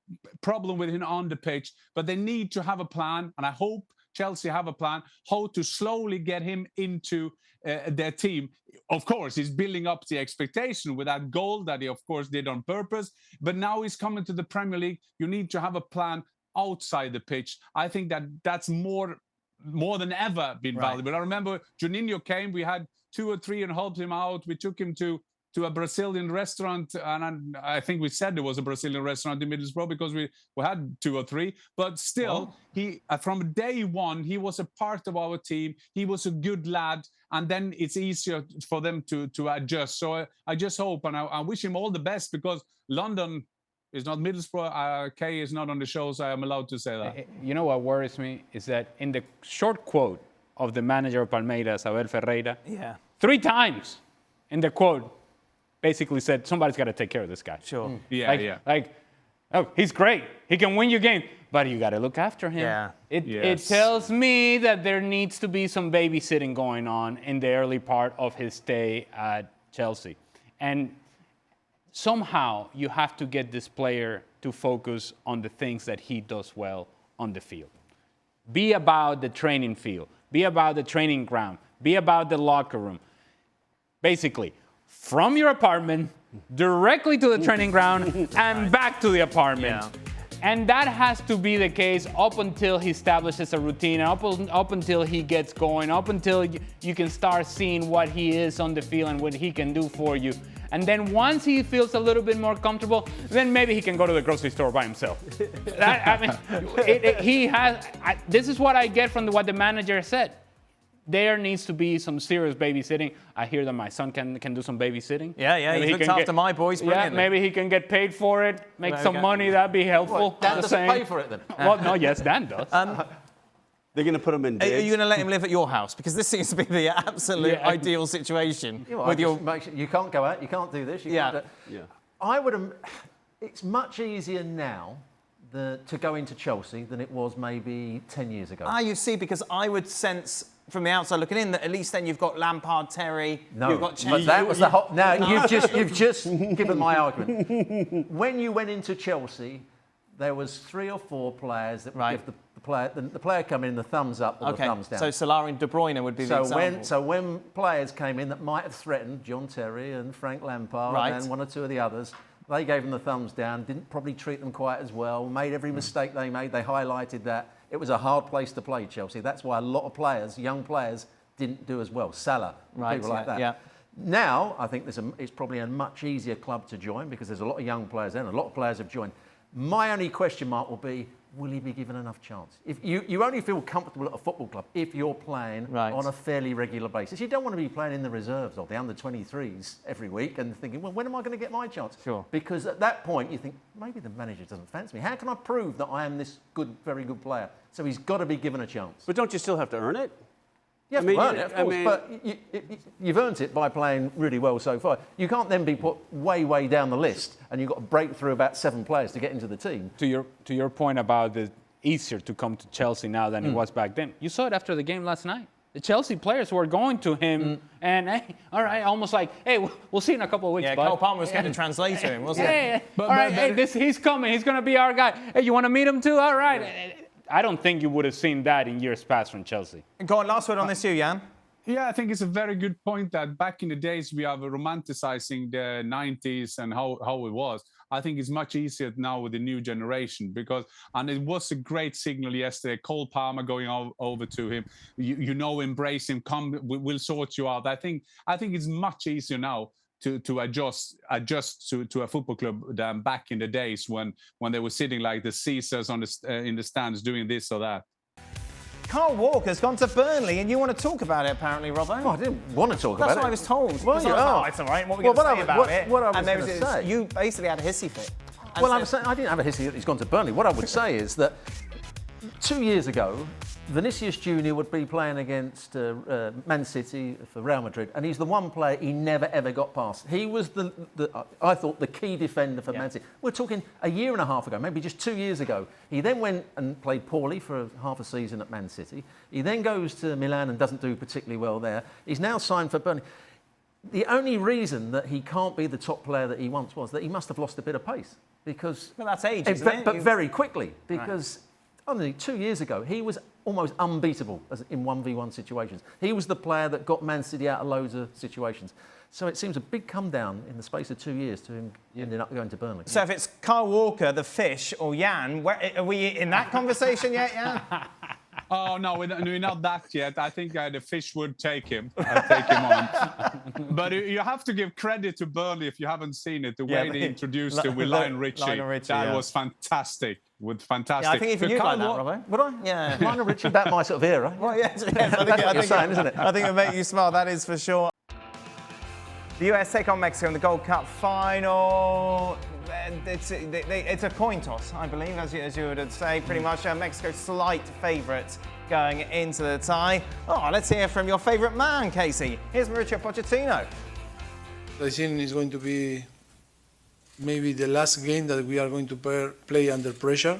Speaker 5: problem with him on the pitch, but they need to have a plan, and I hope Chelsea have a plan how to slowly get him into their team. Of course, he's building up the expectation with that goal that he, of course, did on purpose, but now he's coming to the Premier League. You need to have a plan outside the pitch. I think that's more than ever been valuable. I remember Juninho came, we had 2 or 3 and helped him out. We took him to a Brazilian restaurant, and I think we said there was a Brazilian restaurant in Middlesbrough because we had 2 or 3. But still, he from day one, he was a part of our team. He was a good lad, and then it's easier for them to adjust. So I just hope, and I wish him all the best, because London is not Middlesbrough. Kay is not on the show, so I am allowed to say that.
Speaker 7: You know what worries me is that in the short quote of the manager of Palmeiras, Abel Ferreira, 3 times in the quote basically said, somebody's got to take care of this guy.
Speaker 1: Sure.
Speaker 7: Like, oh, he's great. He can win you game, but you got to look after him.
Speaker 1: Yeah.
Speaker 7: It tells me that there needs to be some babysitting going on in the early part of his stay at Chelsea. And somehow you have to get this player to focus on the things that he does well on the field. Be about the training field. Be about the training ground. Be about the locker room. Basically, from your apartment, directly to the training ground, and back to the apartment.
Speaker 1: Yeah.
Speaker 7: And that has to be the case up until he establishes a routine, up until he gets going, up until you can start seeing what he is on the field and what he can do for you. And then once he feels a little bit more comfortable, then maybe he can go to the grocery store by himself. This is what I get from what the manager said. There needs to be some serious babysitting. I hear that my son can do some babysitting.
Speaker 1: Yeah, he looks after my boys brilliantly.
Speaker 7: Yeah, maybe he can get paid for it, make some money, that'd be helpful.
Speaker 3: What, Dan doesn't pay for it then?
Speaker 7: Well, no, yes, Dan does.
Speaker 2: They're going to put him in digs.
Speaker 1: Are you going to let him live at your house? Because this seems to be the absolute ideal situation.
Speaker 3: You can't go out, you can't do this. I would. It's much easier now to go into Chelsea than it was maybe 10 years ago.
Speaker 1: You see, because I would sense from the outside looking in that at least then you've got Lampard, Terry, you've got Chelsea.
Speaker 3: But that was the whole. Now you've just given my argument. When you went into Chelsea, there was 3 or 4 players that would give the player coming in the thumbs up or the thumbs down.
Speaker 1: So Solari and De Bruyne would be the example.
Speaker 3: When players came in that might have threatened John Terry and Frank Lampard and 1 or 2 of the others, they gave them the thumbs down, didn't probably treat them quite as well, made every mistake they made. They highlighted that. It was a hard place to play, Chelsea. That's why a lot of players, young players, didn't do as well. Salah, people like that. Yeah. Now, I think it's probably a much easier club to join because there's a lot of young players there and a lot of players have joined. My only question mark will be, will he be given enough chance? If you only feel comfortable at a football club if you're playing on a fairly regular basis. You don't want to be playing in the reserves or the under-23s every week and thinking, well, when am I going to get my chance?
Speaker 1: Sure.
Speaker 3: Because at that point, you think, maybe the manager doesn't fancy me. How can I prove that I am this good, very good player? So he's got to be given a chance.
Speaker 2: But don't you still have to earn it?
Speaker 3: You have to earn it, of course, but you've earned it by playing really well so far. You can't then be put way, way down the list and you've got to break through about 7 players to get into the team.
Speaker 4: To your point about the easier to come to Chelsea now than it was back then, you saw it after the game last night. The Chelsea players were going to him and, hey, all right, almost like, hey, we'll see in a couple of weeks, bud.
Speaker 1: Cole Palmer was getting a translator in, wasn't
Speaker 4: he? All right, hey, he's coming. He's going to be our guy. Hey, you want to meet him too? All right. I don't think you would have seen that in years past from Chelsea.
Speaker 1: Go on, last word on this, Jan.
Speaker 5: Yeah, I think it's a very good point that back in the days we are romanticizing the 90s and how it was. I think it's much easier now with the new generation and it was a great signal yesterday. Cole Palmer going over to him, embrace him, come, we'll sort you out. I think it's much easier now to adjust to a football club than back in the days when they were sitting like the Caesars in the stands doing this or that.
Speaker 1: Carl Walker's gone to Burnley, and you want to talk about it, apparently, Robbo?
Speaker 3: Oh, I didn't want to talk about it.
Speaker 1: That's what I was told.
Speaker 3: Well,
Speaker 1: it's all right. What are we going to say about it?
Speaker 3: What I was going to say.
Speaker 1: You basically had a hissy fit.
Speaker 3: Well, I didn't have a hissy that he's gone to Burnley. What I would say is that 2 years ago, Vinicius Jr. would be playing against Man City for Real Madrid, and he's the one player he never, ever got past. He was I thought, the key defender for Man City. We're talking a year and a half ago, maybe just 2 years ago. He then went and played poorly for half a season at Man City. He then goes to Milan and doesn't do particularly well there. He's now signed for Burnley. The only reason that he can't be the top player that he once was, that he must have lost a bit of pace. Because,
Speaker 1: well, that's age, isn't it?
Speaker 3: But very quickly, because only 2 years ago, he was almost unbeatable in 1v1 situations. He was the player that got Man City out of loads of situations. So it seems a big come down in the space of 2 years to him ending up going to Burnley.
Speaker 1: So if it's Carl Walker, the fish, or Jan, are we in that conversation yet, Jan?
Speaker 5: Oh, no, we're not that yet. I think the fish would take him. I'd take him on. But you have to give credit to Burnley if you haven't seen it. The way they introduced him with Lionel Richie, that was fantastic. Yeah,
Speaker 1: I think if you knew like that, Robbo. Would I?
Speaker 3: Yeah. Lionel Richie, that my sort of era.
Speaker 1: Well, yes. I think
Speaker 3: That's what you're saying, isn't it?
Speaker 1: I think it'll make you smile, that is for sure. The US take on Mexico in the Gold Cup final. It's a coin toss, I believe, as you would say. Pretty much Mexico's slight favourites going into the tie. Oh, let's hear from your favourite man, Casey. Here's Mauricio Pochettino.
Speaker 8: I think it's going to be maybe the last game that we are going to play under pressure.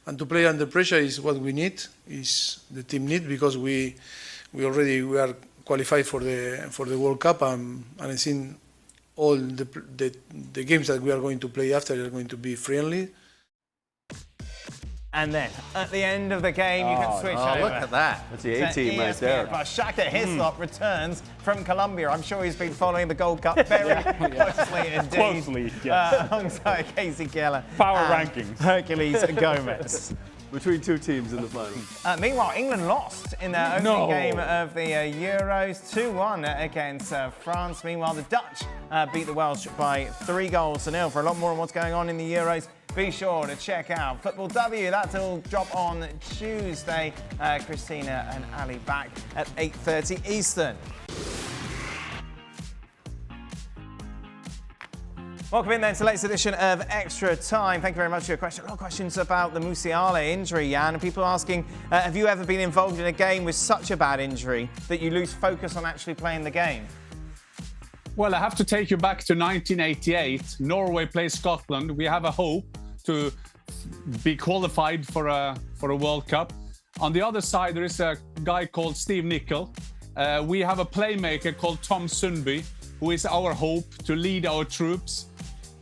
Speaker 8: And to play under pressure is what we need, is the team need, because we are qualified for the World Cup, and I think all the games that we are going to play after are going to be friendly.
Speaker 1: And then, at the end of the game, you can switch over.
Speaker 2: Look at that. That's the A-team right there.
Speaker 1: Shaka Hislop returns from Colombia. I'm sure he's been following the Gold Cup very closely indeed.
Speaker 4: Closely, yes.
Speaker 1: Alongside Casey Keller.
Speaker 4: Power rankings.
Speaker 1: Hercules Gomez.
Speaker 2: Between two teams in the final.
Speaker 1: Meanwhile, England lost in their opening game of the Euros, 2-1 against France. Meanwhile, the Dutch beat the Welsh by 3-0. For a lot more on what's going on in the Euros, be sure to check out Football W. That'll drop on Tuesday. Christina and Ali back at 8:30 Eastern. Welcome in then to the latest edition of Extra Time. Thank you very much for your question. A lot of questions about the Musiala injury, Jan. And people asking, have you ever been involved in a game with such a bad injury that you lose focus on actually playing the game?
Speaker 5: Well, I have to take you back to 1988. Norway plays Scotland. We have a hope to be qualified for a World Cup. On the other side, there is a guy called Steve Nicol. We have a playmaker called Tom Sundby, who is our hope to lead our troops.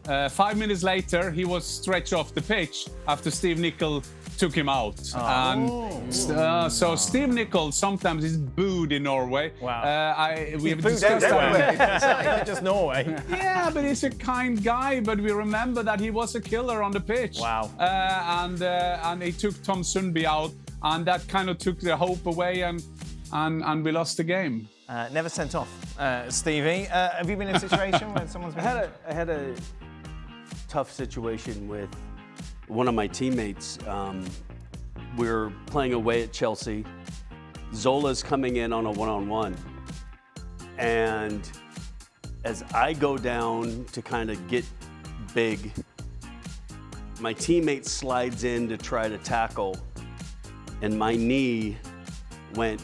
Speaker 5: 5 minutes later, he was stretched off the pitch after Steve Nicol took him out. So Steve Nicol sometimes is booed in Norway.
Speaker 1: Wow.
Speaker 5: We've
Speaker 1: discussed that. Not just Norway.
Speaker 5: Yeah, but he's a kind guy. But we remember that he was a killer on the pitch.
Speaker 1: Wow.
Speaker 5: And he took Tom Sundby out, and that kind of took the hope away, and we lost the game.
Speaker 1: Never sent off, Stevie. Have you been in a situation where someone's been...
Speaker 2: I had a tough situation with one of my teammates. We were playing away at Chelsea. Zola's coming in on a one-on-one. And as I go down to kind of get big, my teammate slides in to try to tackle, and my knee went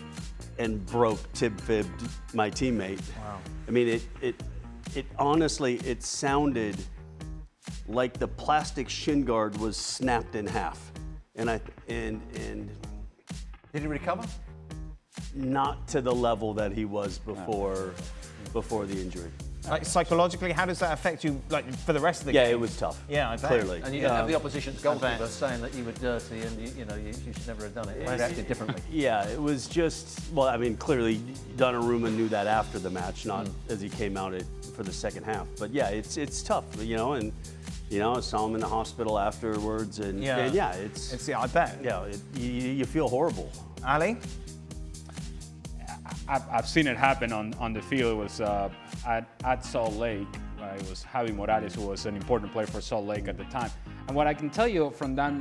Speaker 2: and fibbed my teammate.
Speaker 1: Wow.
Speaker 2: I mean, it honestly, it sounded like the plastic shin guard was snapped in half. And
Speaker 3: Did he recover?
Speaker 2: not to the level that he was before the injury.
Speaker 1: Like psychologically, how does that affect you, like for the rest of the game?
Speaker 2: Yeah, it was tough.
Speaker 1: Yeah, I bet.
Speaker 2: Clearly.
Speaker 3: And you have the opposition's goalkeeper saying that you were dirty and you should never have done it. He reacted differently.
Speaker 2: Yeah, it was just, well, I mean, clearly Donnarumma knew that after the match, not as he came out for the second half. But yeah, it's tough, and I saw him in the hospital afterwards, and yeah,
Speaker 1: I bet.
Speaker 2: Yeah, you feel horrible.
Speaker 1: Ali?
Speaker 4: I've seen it happen on the field. It was at Salt Lake. It was Javi Morales, who was an important player for Salt Lake at the time. And what I can tell you from that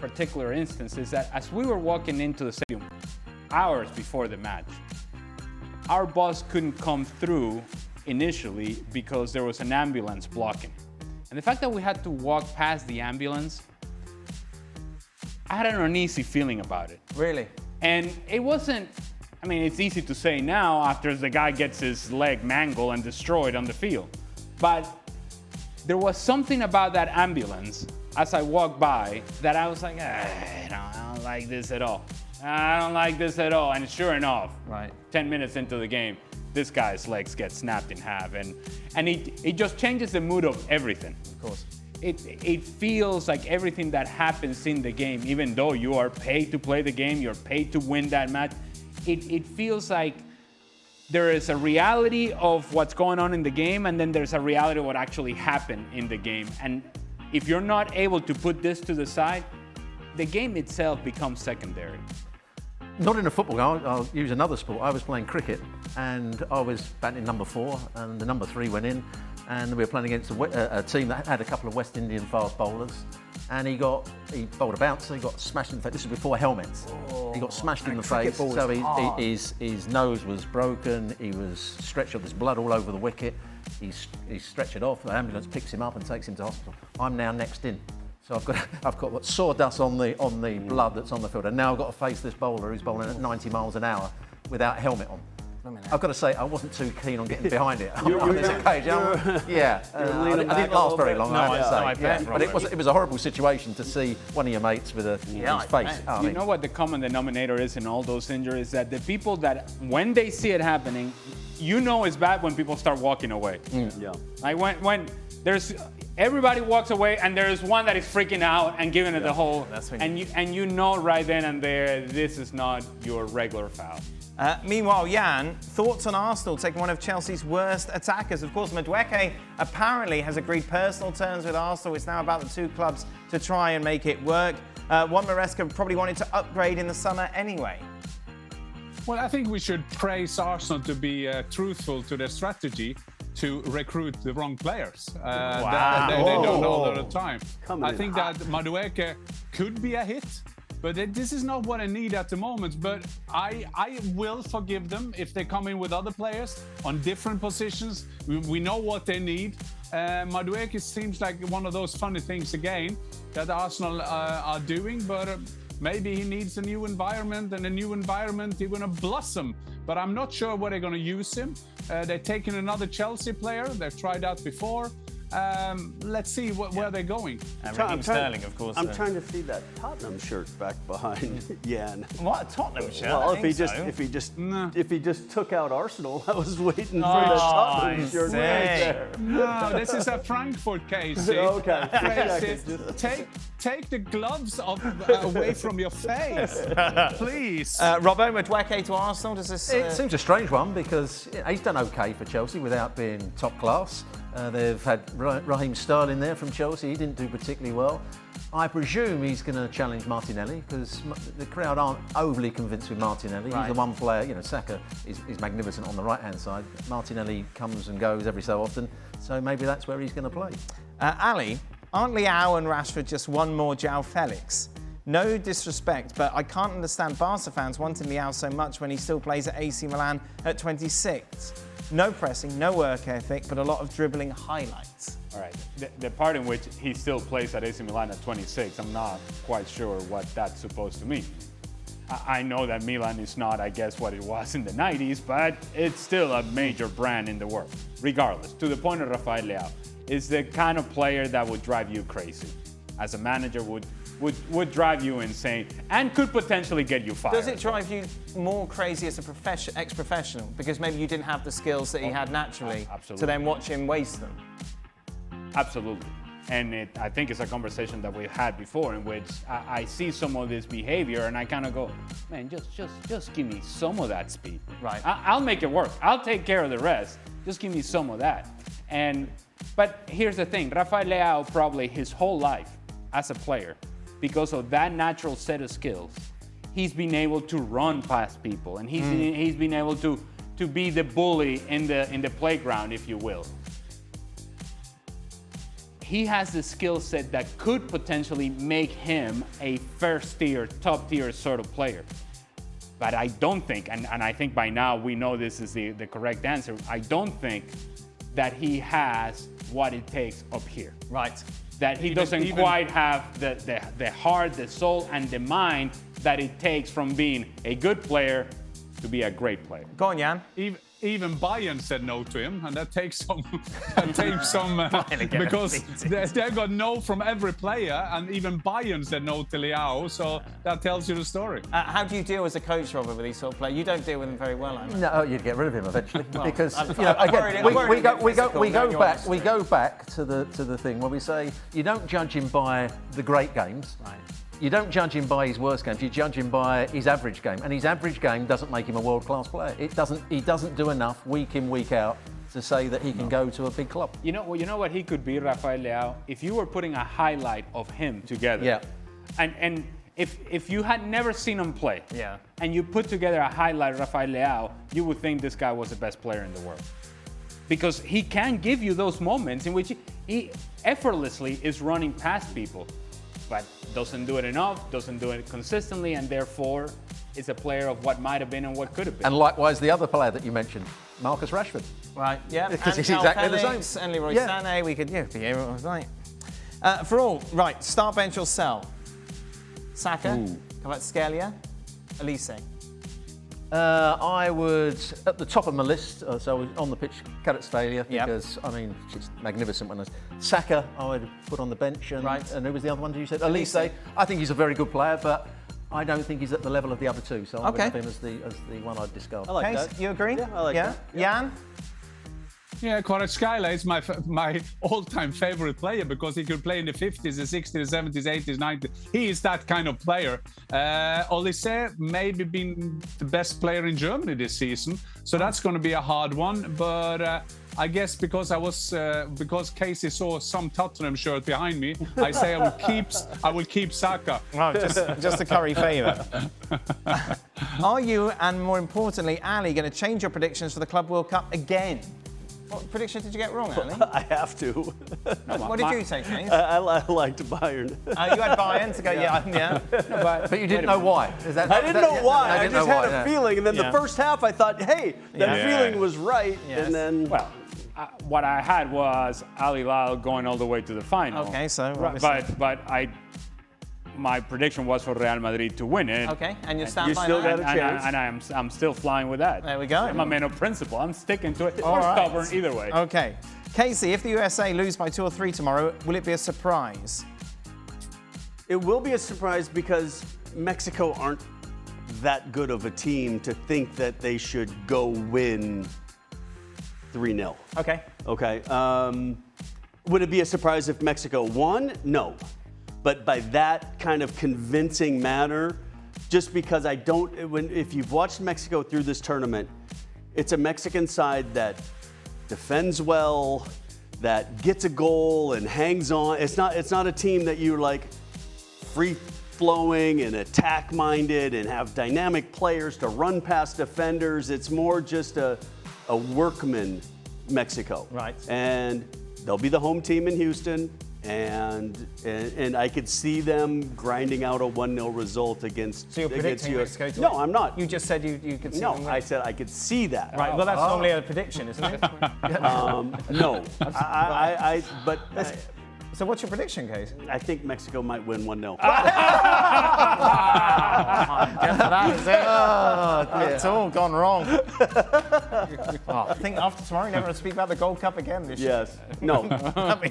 Speaker 4: particular instance is that as we were walking into the stadium hours before the match, our bus couldn't come through initially because there was an ambulance blocking. And the fact that we had to walk past the ambulance, I had an uneasy feeling about it.
Speaker 1: Really?
Speaker 4: And it wasn't, I mean, it's easy to say now after the guy gets his leg mangled and destroyed on the field. But there was something about that ambulance as I walked by that I was like, I don't like this at all. I don't like this at all. And sure enough, 10 minutes into the game, this guy's legs get snapped in half. And it just changes the mood of everything.
Speaker 1: Of course.
Speaker 4: It feels like everything that happens in the game, even though you are paid to play the game, you're paid to win that match, it feels like there is a reality of what's going on in the game, and then there's a reality of what actually happened in the game. And if you're not able to put this to the side, the game itself becomes secondary.
Speaker 3: Not in a football game, I'll use another sport. I was playing cricket and I was batting number 4 and the number 3 went in, and we were playing against a team that had a couple of West Indian fast bowlers, and he bowled a bouncer, he got smashed in the face. This was before helmets. He got smashed in the face, so his nose was broken, he was stretched off, there's blood all over the wicket. He's stretchered off, the ambulance picks him up and takes him to hospital. I'm now next in. So I've got sawdust on the blood that's on the field, and now I've got to face this bowler who's bowling at 90 miles an hour without a helmet on. I've got to say, I wasn't too keen on getting behind it on this occasion. I didn't last very long, I have to say. But it was a horrible situation to see one of your mates with his face.
Speaker 4: You know what the common denominator is in all those injuries? That the people that, when they see it happening, it's bad when people start walking away.
Speaker 2: Yeah.
Speaker 4: Like when there's everybody walks away and there's one that is freaking out and giving it the whole, and you know right then and there, this is not your regular foul.
Speaker 1: Meanwhile, Jan, thoughts on Arsenal taking one of Chelsea's worst attackers? Of course, Madueke apparently has agreed personal terms with Arsenal. It's now about the two clubs to try and make it work. Juan Maresca probably wanted to upgrade in the summer anyway.
Speaker 5: Well, I think we should praise Arsenal to be truthful to their strategy to recruit the wrong players. They don't know all the time. I think that Madueke could be a hit. But this is not what I need at the moment. But I will forgive them if they come in with other players on different positions. We know what they need. Madueke seems like one of those funny things again that Arsenal are doing. But maybe he needs a new environment, and a new environment he's going to blossom. But I'm not sure where they're going to use him. They've taken another Chelsea player. They've tried out before. Let's see where they're going.
Speaker 1: Sterling, of course.
Speaker 2: I'm trying to see that Tottenham shirt back behind Jan.
Speaker 1: What, a Tottenham shirt?
Speaker 2: Well, if he just took out Arsenal, I was waiting for the Tottenham shirt right there.
Speaker 5: No, this is a Frankfurt case.
Speaker 2: Okay.
Speaker 5: Take the gloves away from your face, please.
Speaker 1: Robbo, Madueke to Arsenal. Does this?
Speaker 3: It seems a strange one because he's done okay for Chelsea without being top class. They've had Raheem Sterling there from Chelsea. He didn't do particularly well. I presume he's going to challenge Martinelli because the crowd aren't overly convinced with Martinelli. He's the one player, Saka is magnificent on the right-hand side. Martinelli comes and goes every so often, so maybe that's where he's going to play.
Speaker 1: Ali, aren't Leao and Rashford just one more João Felix? No disrespect, but I can't understand Barca fans wanting Leao so much when he still plays at AC Milan at 26. No pressing, no work ethic, but a lot of dribbling highlights.
Speaker 4: All right, the part in which he still plays at AC Milan at 26, I'm not quite sure what that's supposed to mean. I know that Milan is not, I guess, what it was in the 90s, but it's still a major brand in the world, regardless. To the point of Rafael Leao, is the kind of player that would drive you crazy. As a manager, would drive you insane and could potentially get you fired.
Speaker 1: Does it drive you more crazy as a ex-professional? Because maybe you didn't have the skills that he had naturally to then watch him waste them?
Speaker 4: Absolutely. And I think it's a conversation that we've had before in which I see some of this behavior and I kind of go, man, just give me some of that speed.
Speaker 1: Right.
Speaker 4: I'll make it work. I'll take care of the rest. Just give me some of that. But here's the thing, Rafael Leao probably his whole life as a player, because of that natural set of skills, he's been able to run past people and he's been able to be the bully in the playground, if you will. He has the skill set that could potentially make him a first-tier, top-tier sort of player. But I don't think, and I think by now we know this is the correct answer, I don't think that he has what it takes up here.
Speaker 1: Right.
Speaker 4: That he doesn't quite have the heart, the soul, and the mind that it takes from being a good player to be a great player.
Speaker 1: Go on, Jan.
Speaker 5: Even Bayern said no to him, and that takes some. Because they got no from every player, and even Bayern said no to Leao. So that tells you the story.
Speaker 1: How do you deal as a coach, Robert, with these sort of players? You don't deal with them very well, I know.
Speaker 3: No, you'd get rid of him eventually because
Speaker 1: again,
Speaker 3: we go back to the thing where we say you don't judge him by the great games.
Speaker 1: Right.
Speaker 3: You don't judge him by his worst games. You judge him by his average game, and his average game doesn't make him a world-class player. He doesn't do enough week in, week out to say that he can go to a big club.
Speaker 4: You know what he could be, Rafael Leao, if you were putting a highlight of him together.
Speaker 3: Yeah.
Speaker 4: And if you had never seen him play,
Speaker 1: yeah,
Speaker 4: and you put together a highlight of Rafael Leao, you would think this guy was the best player in the world. Because he can give you those moments in which he effortlessly is running past people, but doesn't do it enough, doesn't do it consistently, and therefore is a player of what might have been and what could have been.
Speaker 3: And likewise, the other player that you mentioned, Marcus Rashford.
Speaker 1: Right, yeah.
Speaker 3: Because he's exactly the
Speaker 1: Felix,
Speaker 3: same.
Speaker 1: And Leroy Sané, we could be here all night. For all, right, start, bench or sell? Saka, Kvaratskhelia, Elise.
Speaker 3: I would, at the top of my list, so on the pitch, Kvaratskhelia, because, I mean, she's magnificent when Saka, I would put on the bench, and who was the other one you said? Elise. I think he's a very good player, but I don't think he's at the level of the other two, so I would have him as the one I'd discard.
Speaker 2: I like that.
Speaker 1: You agree?
Speaker 2: Yeah, I like that.
Speaker 1: Jan?
Speaker 5: Yeah, Kvaratskhelia is my all-time favorite player because he could play in the 50s, the 60s, the 70s, 80s, 90s. He is that kind of player. Olise maybe been the best player in Germany this season, so that's going to be a hard one. But I guess because Casey saw some Tottenham shirt behind me, I say I will keep Saka.
Speaker 1: Well, just to curry favour. Are you, and more importantly, Ali, going to change your predictions for the Club World Cup again? What prediction did you get wrong, Ali?
Speaker 2: I have to.
Speaker 1: What did you say, James?
Speaker 2: I liked Bayern.
Speaker 1: You had Bayern to go, yeah.
Speaker 3: But you didn't know why.
Speaker 2: I didn't know why. I just had a feeling. And then the first half, I thought, hey, that feeling was right.
Speaker 1: Yes.
Speaker 2: And then...
Speaker 4: Well, what I had was Al Hilal going all the way to the final.
Speaker 1: Okay, so...
Speaker 4: But my prediction was for Real Madrid to win it.
Speaker 1: Okay, and you stand by
Speaker 2: still
Speaker 1: that?
Speaker 2: got a chance.
Speaker 4: And I'm still flying with that.
Speaker 1: There we go.
Speaker 4: I'm a man of principle. I'm sticking to it.
Speaker 1: All
Speaker 4: We're
Speaker 1: right.
Speaker 4: stubborn either way.
Speaker 1: Okay. Casey, if the USA lose by 2 or 3 tomorrow, will it be a surprise?
Speaker 2: It will be a surprise because Mexico aren't that good of a team to think that they should go win 3-0.
Speaker 1: Okay.
Speaker 2: Okay. Would it be a surprise if Mexico won? No. But by that kind of convincing manner, just because if you've watched Mexico through this tournament, it's a Mexican side that defends well, that gets a goal and hangs on. It's not a team that you're like free-flowing and attack-minded and have dynamic players to run past defenders. It's more just a workman Mexico.
Speaker 1: Right.
Speaker 2: And they'll be the home team in Houston. And I could see them grinding out a 1-0 result against.
Speaker 1: So you're predicting Mexico to
Speaker 2: No,
Speaker 1: win?
Speaker 2: I'm not.
Speaker 1: You just said you could see them win.
Speaker 2: No, I said I could see that.
Speaker 1: Right, well, that's normally a prediction, isn't it?
Speaker 2: No.
Speaker 1: So what's your prediction, Case?
Speaker 2: I think Mexico might win 1-0.
Speaker 1: Get to that, is it? Oh, it's all gone wrong. I think after tomorrow, you never want to speak about the Gold Cup again this year.
Speaker 2: Yes. No.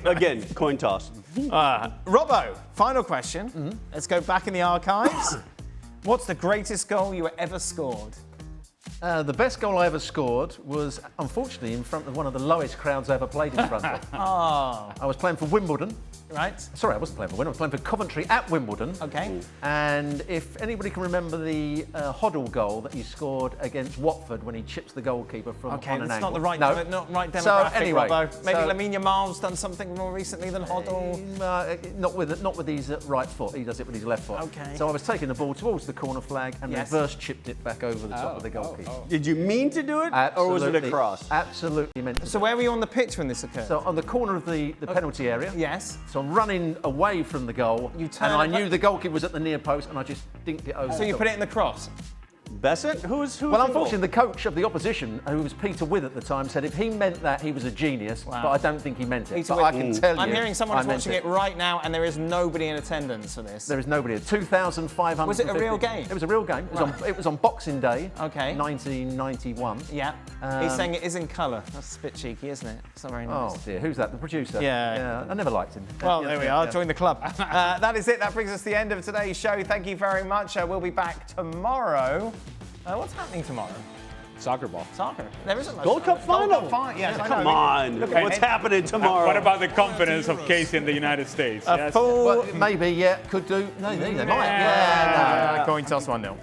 Speaker 2: Again, coin toss.
Speaker 1: Robbo, final question. Let's go back in the archives. What's the greatest goal you ever scored?
Speaker 3: The best goal I ever scored was, unfortunately, in front of one of the lowest crowds I ever played in front of. I was playing for Wimbledon.
Speaker 1: Right.
Speaker 3: Sorry, I wasn't playing for Wimbledon. I was playing for Coventry at Wimbledon.
Speaker 1: Okay.
Speaker 3: And if anybody can remember the Hoddle goal that he scored against Watford when he chips the goalkeeper from on an angle.
Speaker 1: That's not the right, not right demographic,
Speaker 3: So anyway,
Speaker 1: Robbo. Maybe Lamine Yamal's done something more recently than Hoddle.
Speaker 3: Not with his right foot. He does it with his left foot.
Speaker 1: Okay.
Speaker 3: So I was taking the ball towards the corner flag and reverse chipped it back over the top of the goalkeeper.
Speaker 2: Did you mean to do it, or was it a cross?
Speaker 3: Absolutely meant to.
Speaker 1: So where were you on the pitch when this occurred?
Speaker 3: So on the corner of the penalty area.
Speaker 1: Yes.
Speaker 3: So I'm running away from the goal, and I knew the goalkeeper was at the near post, and I just dinked it over.
Speaker 1: So you put it in the cross?
Speaker 2: Besset? Who's
Speaker 3: Well, unfortunately, the coach of the opposition, who was Peter With at the time, said if he meant that, he was a genius, but I don't think he meant it.
Speaker 1: Peter
Speaker 3: But I
Speaker 1: With.
Speaker 3: can tell you,
Speaker 1: I'm hearing someone's
Speaker 3: I meant
Speaker 1: watching it right now, and there is nobody in attendance for this.
Speaker 3: There is nobody. 2,500.
Speaker 1: Was it a real game?
Speaker 3: It was a real game. It was on Boxing Day,
Speaker 1: Okay.
Speaker 3: 1991.
Speaker 1: Yeah. He's saying it is in colour. That's a bit cheeky, isn't it? It's not very nice.
Speaker 3: Oh dear, who's that? The producer?
Speaker 1: Yeah.
Speaker 3: I never liked him.
Speaker 1: Well, there we are. Join the club. That is it. That brings us to the end of today's show. Thank you very much. We'll be back tomorrow. What's happening tomorrow?
Speaker 4: Soccer ball.
Speaker 1: Soccer. There isn't much.
Speaker 2: Gold Cup final.
Speaker 1: Yes, I
Speaker 2: Come
Speaker 1: know.
Speaker 2: on. What's happening tomorrow?
Speaker 4: What about the confidence of Casey in the United States?
Speaker 1: A full.
Speaker 3: Well, maybe, could do. No, they might.
Speaker 1: Coin toss 1-0.